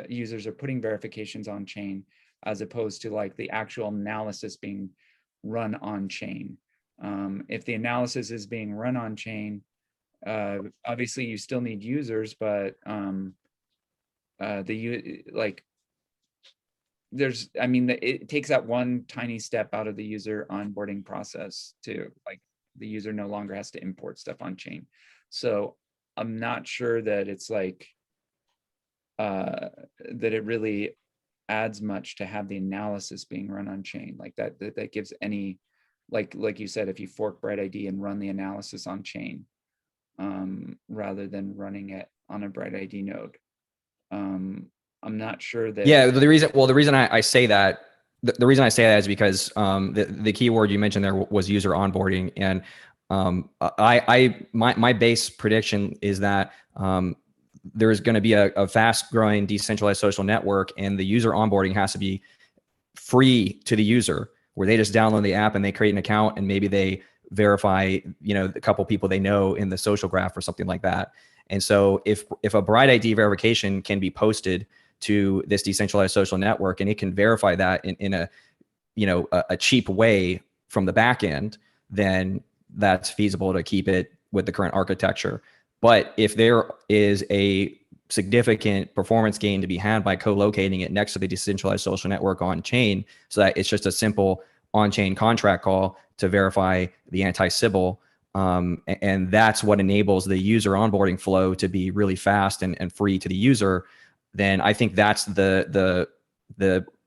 users are putting verifications on chain as opposed to like the actual analysis being run on chain? If the analysis is being run on chain, obviously you still need users, but like there's, I mean, it takes that one tiny step out of the user onboarding process to like the user no longer has to import stuff on chain. So I'm not sure that it's like that it really adds much to have the analysis being run on chain like that gives any, like you said, if you fork BrightID and run the analysis on chain rather than running it on a BrightID node. I'm not sure that. Yeah, the reason I say that, the reason I say that is because the keyword you mentioned there was user onboarding, and my base prediction is that there is going to be a fast growing decentralized social network, and the user onboarding has to be free to the user, where they just download the app and they create an account and maybe they verify, you know, a couple people they know in the social graph or something like that. And so if a BrightID verification can be posted to this decentralized social network and it can verify that in a, you know, a cheap way from the back end, then that's feasible to keep it with the current architecture. But if there is a significant performance gain to be had by co-locating it next to the decentralized social network on chain, so that it's just a simple on-chain contract call to verify the anti-Sybil, and that's what enables the user onboarding flow to be really fast and free to the user, then I think that's the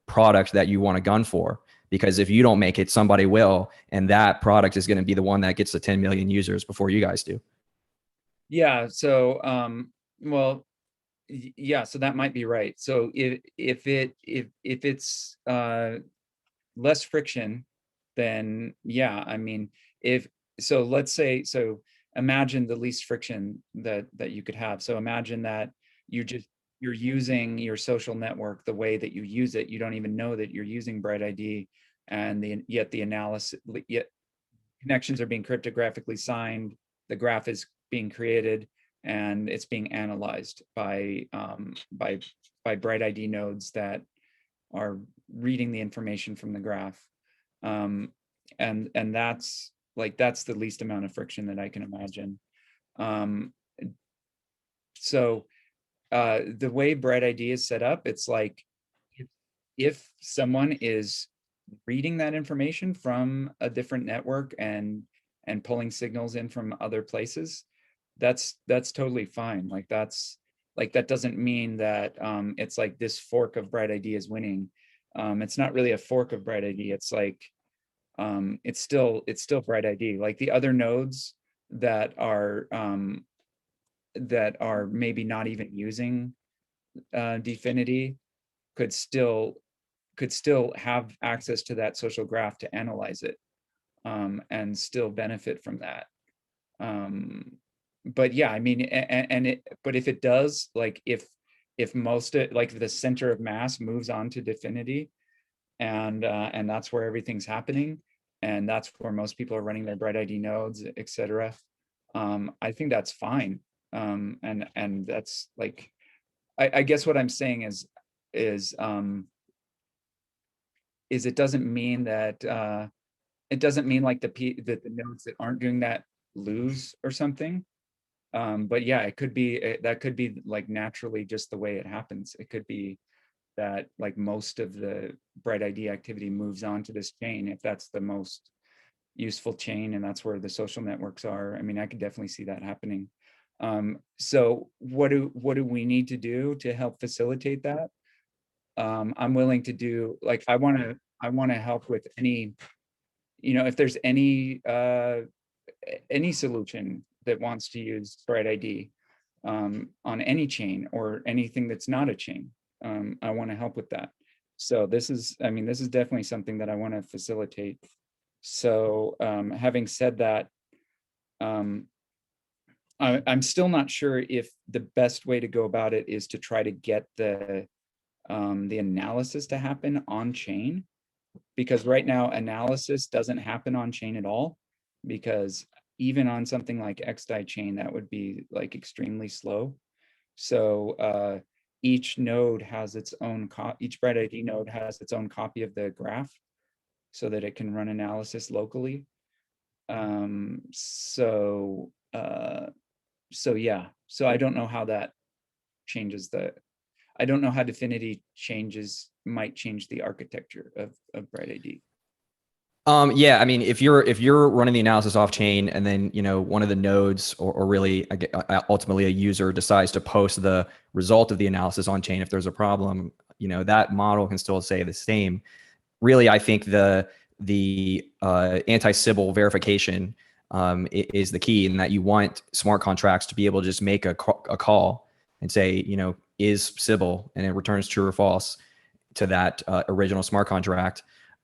product that you want to gun for. Because if you don't make it, somebody will, and that product is going to be the one that gets to 10 million users before you guys do. Yeah. So, well, yeah. So that might be right. So if it's less friction, then yeah. I mean, let's say, so imagine the least friction that you could have. So imagine that you're using your social network the way that you use it. You don't even know that you're using BrightID, and yet connections are being cryptographically signed. The graph is being created and it's being analyzed by BrightID nodes that are reading the information from the graph. And that's the least amount of friction that I can imagine. So the way BrightID is set up, it's like if someone is reading that information from a different network and pulling signals in from other places, that's totally fine. Like that doesn't mean that it's like this fork of BrightID is winning. It's not really a fork of BrightID. It's like it's still BrightID. Like the other nodes that are maybe not even using Dfinity could still have access to that social graph to analyze it and still benefit from that. But yeah, I mean, but if it does, like if most like the center of mass moves on to Dfinity, and that's where everything's happening, and that's where most people are running their BrightID nodes, etc. I think that's fine. And that's like, I guess what I'm saying is it doesn't mean that it doesn't mean like that the nodes that aren't doing that lose or something. But yeah, it could be that could be like naturally just the way it happens. It could be that like most of the BrightID activity moves on to this chain if that's the most useful chain and that's where the social networks are. I mean, I could definitely see that happening. So what do we need to do to help facilitate that? I'm willing to do, like, I want to help with any, if there's any solution that wants to use BrightID on any chain or anything that's not a chain. I want to help with that. So this is definitely something that I want to facilitate. So having said that, I'm still not sure if the best way to go about it is to try to get the analysis to happen on chain, because right now analysis doesn't happen on chain at all, because even on something like XDAI chain, that would be like extremely slow. So each node has its own each BrightID node has its own copy of the graph so that it can run analysis locally. So yeah, so I don't know how that changes I don't know how Dfinity might change the architecture of BrightID. Yeah, I mean, if you're running the analysis off chain and then, one of the nodes or really ultimately a user decides to post the result of the analysis on chain, if there's a problem, that model can still say the same. Really, I think the anti-Sybil verification is the key, in that you want smart contracts to be able to just make a call and say, is Sybil, and it returns true or false to that original smart contract.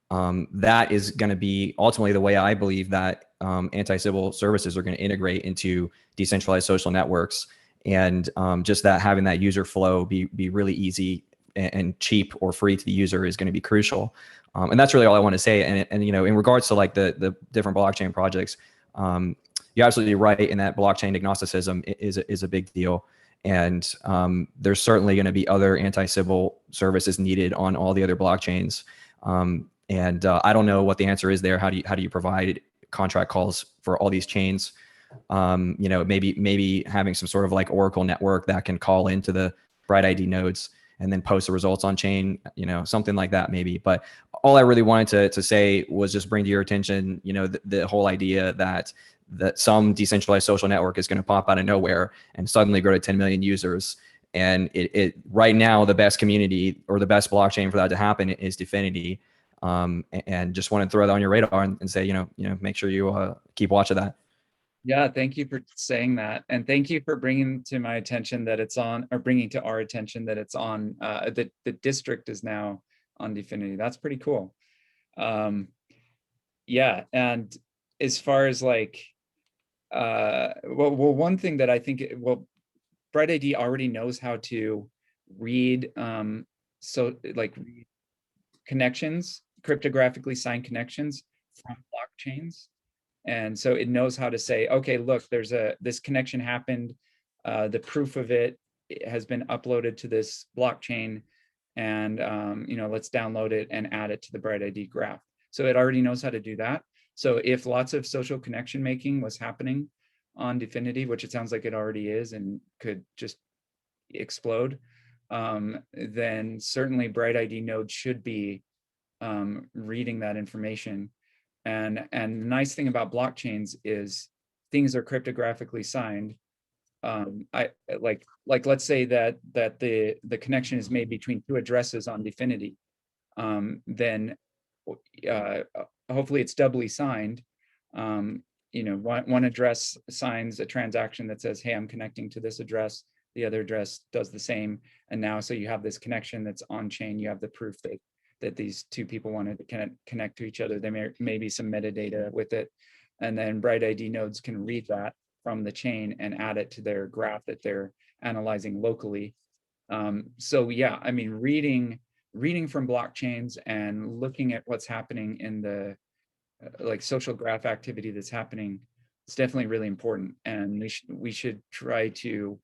That is going to be ultimately the way I believe that anti-Sybil services are going to integrate into decentralized social networks, and just that having that user flow be really easy and cheap or free to the user is going to be crucial. And that's really all I want to say. And in regards to like the different blockchain projects, you're absolutely right in that blockchain agnosticism is a big deal. And there's certainly going to be other anti-Sybil services needed on all the other blockchains. And I don't know what the answer is there. How do you provide contract calls for all these chains? Maybe having some sort of like Oracle network that can call into the BrightID nodes and then post the results on chain, something like that maybe. But all I really wanted to say was just bring to your attention, the whole idea that some decentralized social network is going to pop out of nowhere and suddenly grow to 10 million users. And it right now, the best community or the best blockchain for that to happen is Dfinity. And just want to throw that on your radar and say, make sure you keep watch of that. Yeah, thank you for saying that. And thank you for bringing to my attention that it's on, or bringing to our attention that it's on, the district is now on Dfinity. That's pretty cool. Yeah, and as far as like, well, one thing that I think, BrightID already knows how to read, read connections, cryptographically signed connections from blockchains. And so it knows how to say, okay, look, this connection happened. The proof of it has been uploaded to this blockchain, and let's download it and add it to the BrightID graph. So it already knows how to do that. So if lots of social connection making was happening on Dfinity, which it sounds like it already is and could just explode, then certainly BrightID node should be reading that information. And the nice thing about blockchains is things are cryptographically signed. Let's say that the connection is made between two addresses on Dfinity, then hopefully it's doubly signed. One address signs a transaction that says, hey, I'm connecting to this address. The other address does the same. And now, so you have this connection that's on chain. You have the proof that these two people wanted to connect to each other. There may be some metadata with it. And then BrightID nodes can read that from the chain and add it to their graph that they're analyzing locally. So yeah, I mean, reading from blockchains and looking at what's happening in the like social graph activity that's happening it's definitely really important, and we should try to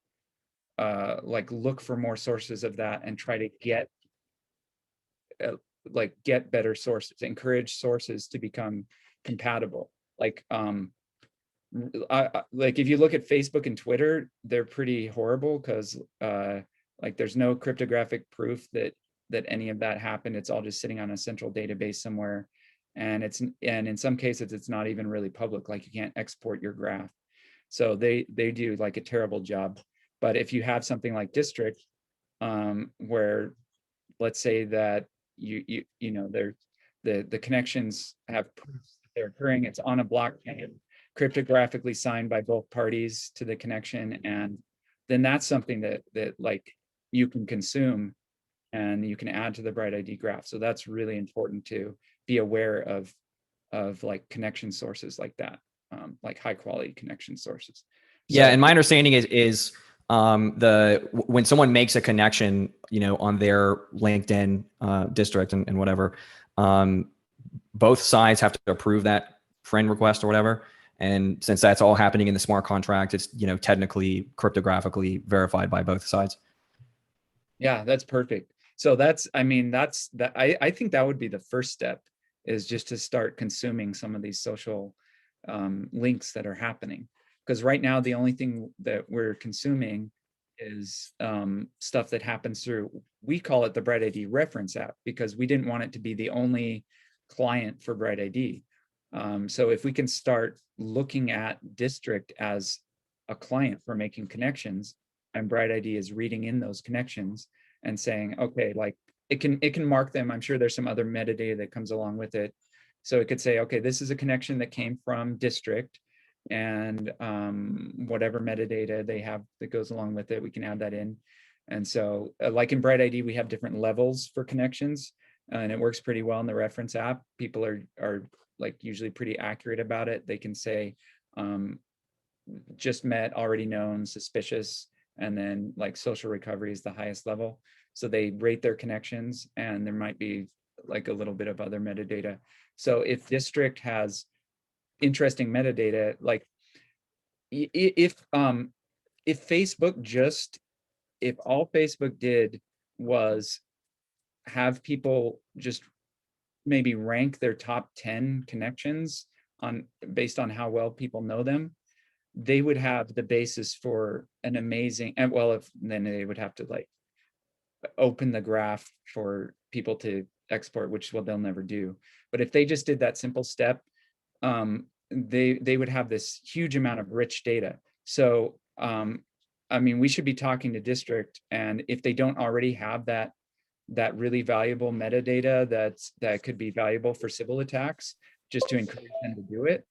like look for more sources of that and try to get get better sources, encourage sources to become compatible. Like like if you look at Facebook and Twitter, they're pretty horrible because like there's no cryptographic proof that any of that happened. It's all just sitting on a central database somewhere, and in some cases it's not even really public. Like you can't export your graph. So they do like a terrible job. But if you have something like District, where let's say that you know the connections have proofs that they're occurring, it's on a blockchain, cryptographically signed by both parties to the connection, and then that's something that like you can consume and you can add to the BrightID graph. So that's really important to be aware of like connection sources like that, like high quality connection sources. Yeah, and my understanding is when someone makes a connection, you know, on their LinkedIn district and whatever, both sides have to approve that friend request or whatever. And since that's all happening in the smart contract, it's, you know, technically cryptographically verified by both sides. Yeah, that's perfect. So that's, I mean, that's that. I think that would be the first step, is just to start consuming some of these social links that are happening. Because right now, the only thing that we're consuming is stuff that happens through, we call it the BrightID reference app, because we didn't want it to be the only client for BrightID. So if we can start looking at District as a client for making connections, and BrightID is reading in those connections and saying, okay, like it can mark them. I'm sure there's some other metadata that comes along with it. So it could say, okay, this is a connection that came from District, and whatever metadata they have that goes along with it, we can add that in. And so like in BrightID, we have different levels for connections, and it works pretty well in the reference app. People are like usually pretty accurate about it. They can say just met, already known, suspicious, and then like social recovery is the highest level. So they rate their connections, and there might be like a little bit of other metadata. So if District has interesting metadata, like if Facebook just, if all Facebook did was have people just maybe rank their top 10 connections on based on how well people know them, they would have the basis for an amazing, and well, if then they would have to like open the graph for people to export, which well they'll never do. But if they just did that simple step, they would have this huge amount of rich data. So I mean, we should be talking to District, and if they don't already have that really valuable metadata that could be valuable for civil attacks, just to encourage them to do it,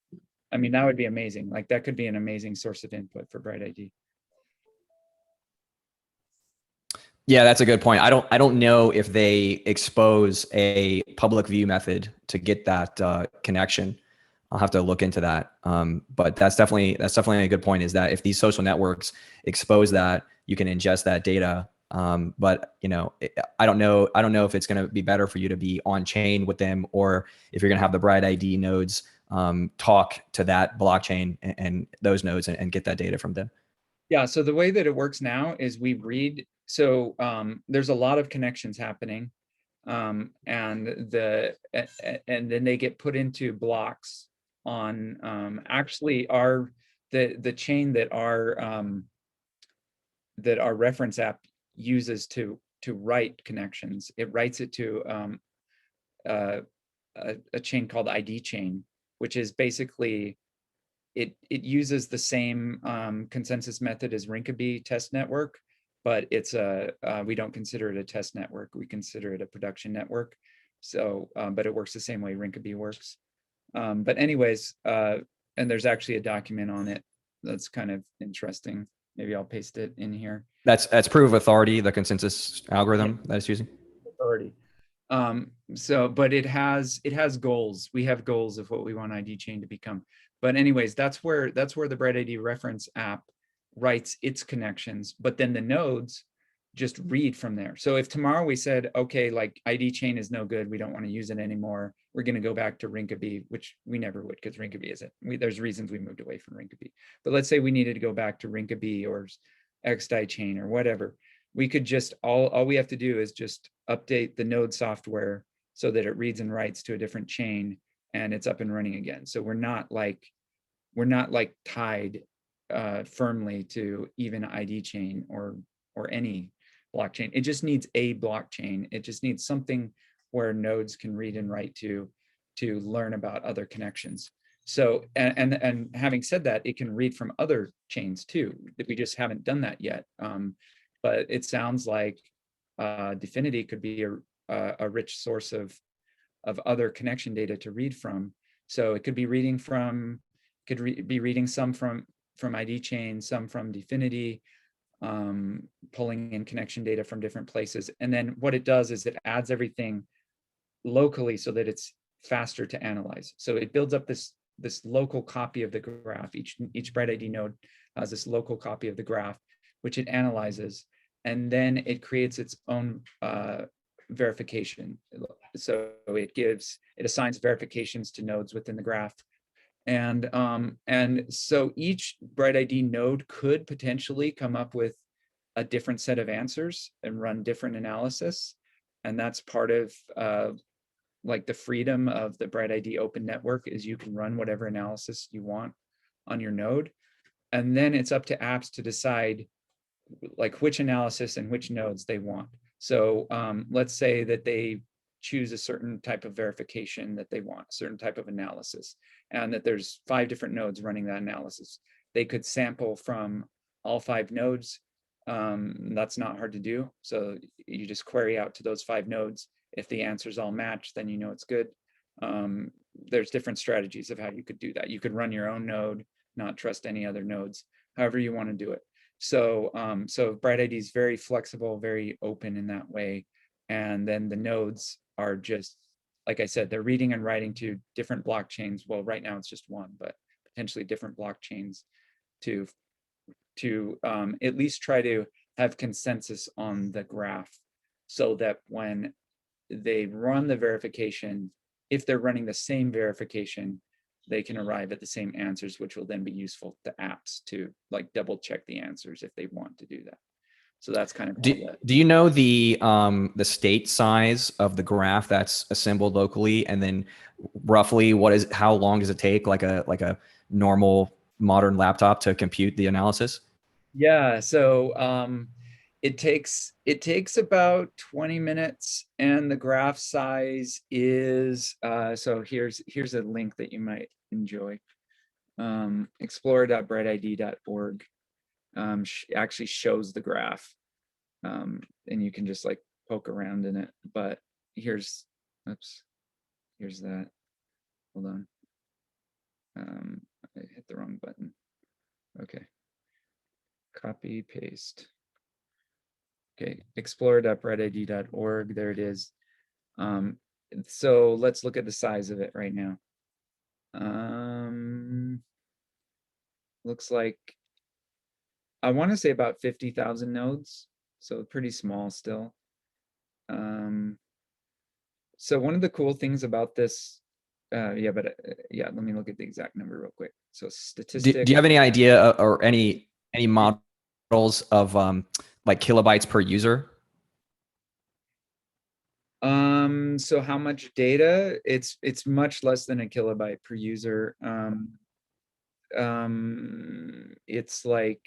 I mean, that would be amazing. Like that could be an amazing source of input for BrightID. Yeah, that's a good point. I don't know if they expose a public view method to get that connection. I'll have to look into that. But that's definitely a good point, is that if these social networks expose that, you can ingest that data. But you know, I don't know if it's going to be better for you to be on chain with them, or if you're going to have the BrightID nodes talk to that blockchain and those nodes and get that data from them. Yeah, so the way that it works now is we read, so there's a lot of connections happening, and then they get put into blocks on actually the chain that our reference app uses to write connections. It writes it to a chain called ID chain, which is basically, it uses the same consensus method as Rinkeby test network, but it's we don't consider it a test network. We consider it a production network. So, but it works the same way Rinkeby works. But anyways, and there's actually a document on it that's kind of interesting. Maybe I'll paste it in here. That's proof of authority, the consensus algorithm that it's using. Authority. So, but it has goals. We have goals of what we want ID chain to become. But anyways, that's where the BrightID reference app writes its connections. But then the nodes, just read from there. So if tomorrow we said, okay, like ID chain is no good, we don't want to use it anymore, we're going to go back to Rinkeby, which we never would, because Rinkeby isn't, there's reasons we moved away from Rinkeby. But let's say we needed to go back to Rinkeby or XDI chain or whatever. We could just, all we have to do is just update the node software so that it reads and writes to a different chain and it's up and running again. So we're not like tied firmly to even ID chain or any blockchain. It just needs a blockchain. It just needs something where nodes can read and write to learn about other connections. So, and having said that, it can read from other chains too. We just haven't done that yet. But it sounds like Dfinity could be a rich source of other connection data to read from. So it could be reading from, be reading some from ID chain, some from Dfinity, pulling in connection data from different places. And then what it does is it adds everything locally so that it's faster to analyze. So it builds up this local copy of the graph. Each BrightID node has this local copy of the graph, which it analyzes, and then it creates its own verification. So it assigns verifications to nodes within the graph. And so each BrightID node could potentially come up with a different set of answers and run different analysis. And that's part of like the freedom of the BrightID open network, is you can run whatever analysis you want on your node. And then it's up to apps to decide like which analysis and which nodes they want. So let's say that they choose a certain type of verification that they want, a certain type of analysis, and that there's 5 different nodes running that analysis. They could sample from all 5 nodes. That's not hard to do. So you just query out to those 5 nodes. If the answers all match, then you know it's good. There's different strategies of how you could do that. You could run your own node, not trust any other nodes, however you want to do it. So, so BrightID is very flexible, very open in that way. And then the nodes are just, like I said, they're reading and writing to different blockchains. Well, right now it's just one, but potentially different blockchains to at least try to have consensus on the graph, so that when they run the verification, if they're running the same verification, they can arrive at the same answers, which will then be useful to apps to like double check the answers if they want to do that. So that's kind of do you know the state size of the graph that's assembled locally, and then roughly how long does it take like a normal modern laptop to compute the analysis? Yeah, so it takes about 20 minutes, and the graph size is so here's a link that you might enjoy. Explorer.brightid.org actually shows the graph, and you can just like poke around in it. But here's that. Hold on. I hit the wrong button. Okay. Copy, paste. Okay, explorer.brightid.org. There it is. So let's look at the size of it right now. Looks like, I want to say about 50,000 nodes, so pretty small still. So one of the cool things about this, yeah, let me look at the exact number real quick. So statistics. Do you have any idea or any models of like kilobytes per user? So how much data? It's much less than a kilobyte per user. It's like,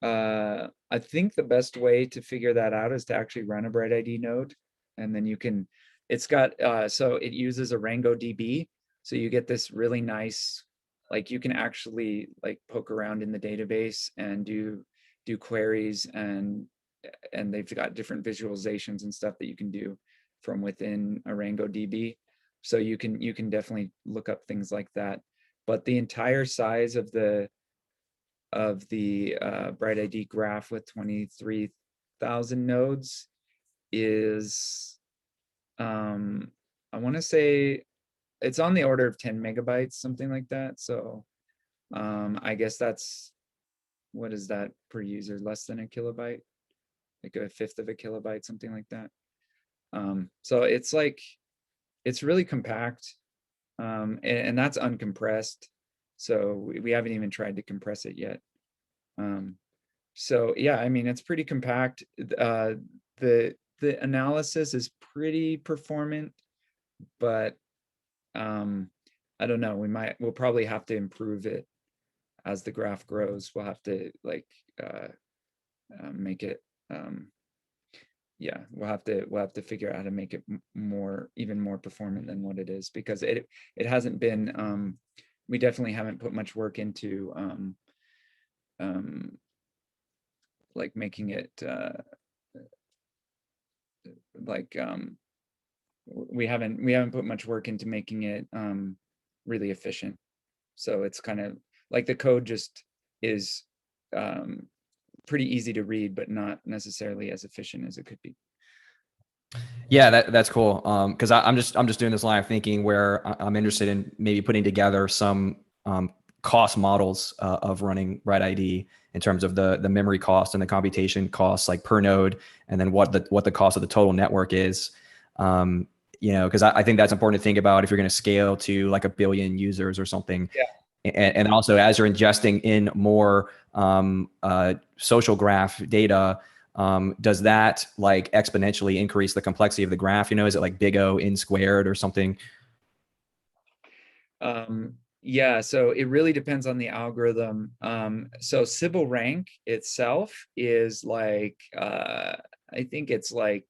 I think the best way to figure that out is to actually run a BrightID node, and then you can, it's got, so it uses a RangoDB. So you get this really nice, like you can actually like poke around in the database and do queries, and they've got different visualizations and stuff that you can do from within a RangoDB. So you can definitely look up things like that. But the entire size of the BrightID graph with 23,000 nodes is, I want to say it's on the order of 10 megabytes, something like that. So I guess that's, what is that per user? Less than a kilobyte. like a fifth of a kilobyte, something like that. So it's like, it's really compact, and that's uncompressed. So we haven't even tried to compress it yet. So yeah, I mean, it's pretty compact. The analysis is pretty performant, but I don't know, we'll probably have to improve it as the graph grows. We'll have to like make it yeah, we'll have to figure out how to make it even more performant than what it is, because it hasn't been we definitely haven't put much work into like making it like we haven't put much work into making it really efficient. So it's kind of like the code just is pretty easy to read, but not necessarily as efficient as it could be. Yeah, that's cool. Because I'm just doing this line of thinking where I'm interested in maybe putting together some cost models of running BrightID in terms of the memory cost and the computation costs, like per node, and then what the cost of the total network is. You know, because I think that's important to think about if you're going to scale to like 1 billion users or something. Yeah. And also, as you're ingesting in more social graph data, does that like exponentially increase the complexity of the graph? You know, is it like big O n squared or something? Yeah, so it really depends on the algorithm. So Sybil rank itself is like, I think it's like,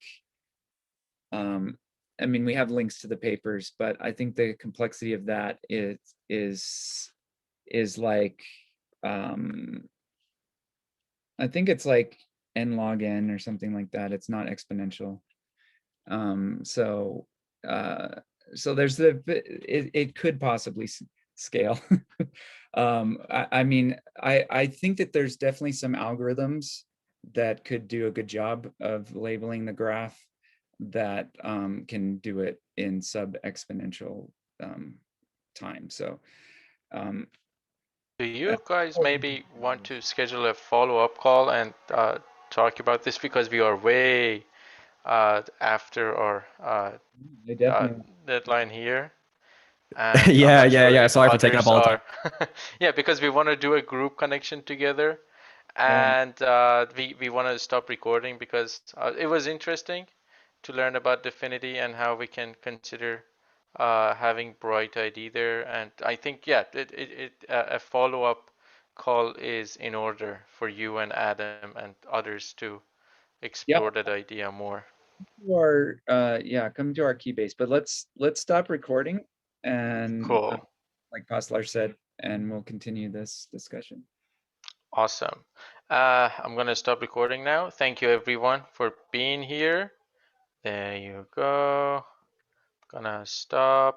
I mean, we have links to the papers, but I think the complexity of that is like, I think it's like n log n or something like that. It's not exponential. So there's it could possibly scale. I mean, I think that there's definitely some algorithms that could do a good job of labeling the graph that can do it in sub-exponential time. So Do you guys maybe want to schedule a follow-up call and talk about this, because we are way after our they definitely deadline here, and I'm Yeah, not yeah, sure yeah. if Sorry for taking up others all the time. are. Yeah, because we want to do a group connection together, yeah. and we want to stop recording because it was interesting to learn about Dfinity and how we can consider having BrightID there. And I think, yeah, a follow-up call is in order for you and Adam and others to Yeah, explore that idea more. yeah, come to our Keybase, but let's stop recording, and Cool. like Paslar said, and we'll continue this discussion. Awesome. I'm gonna stop recording now. Thank you everyone for being here. There you go. Gonna stop.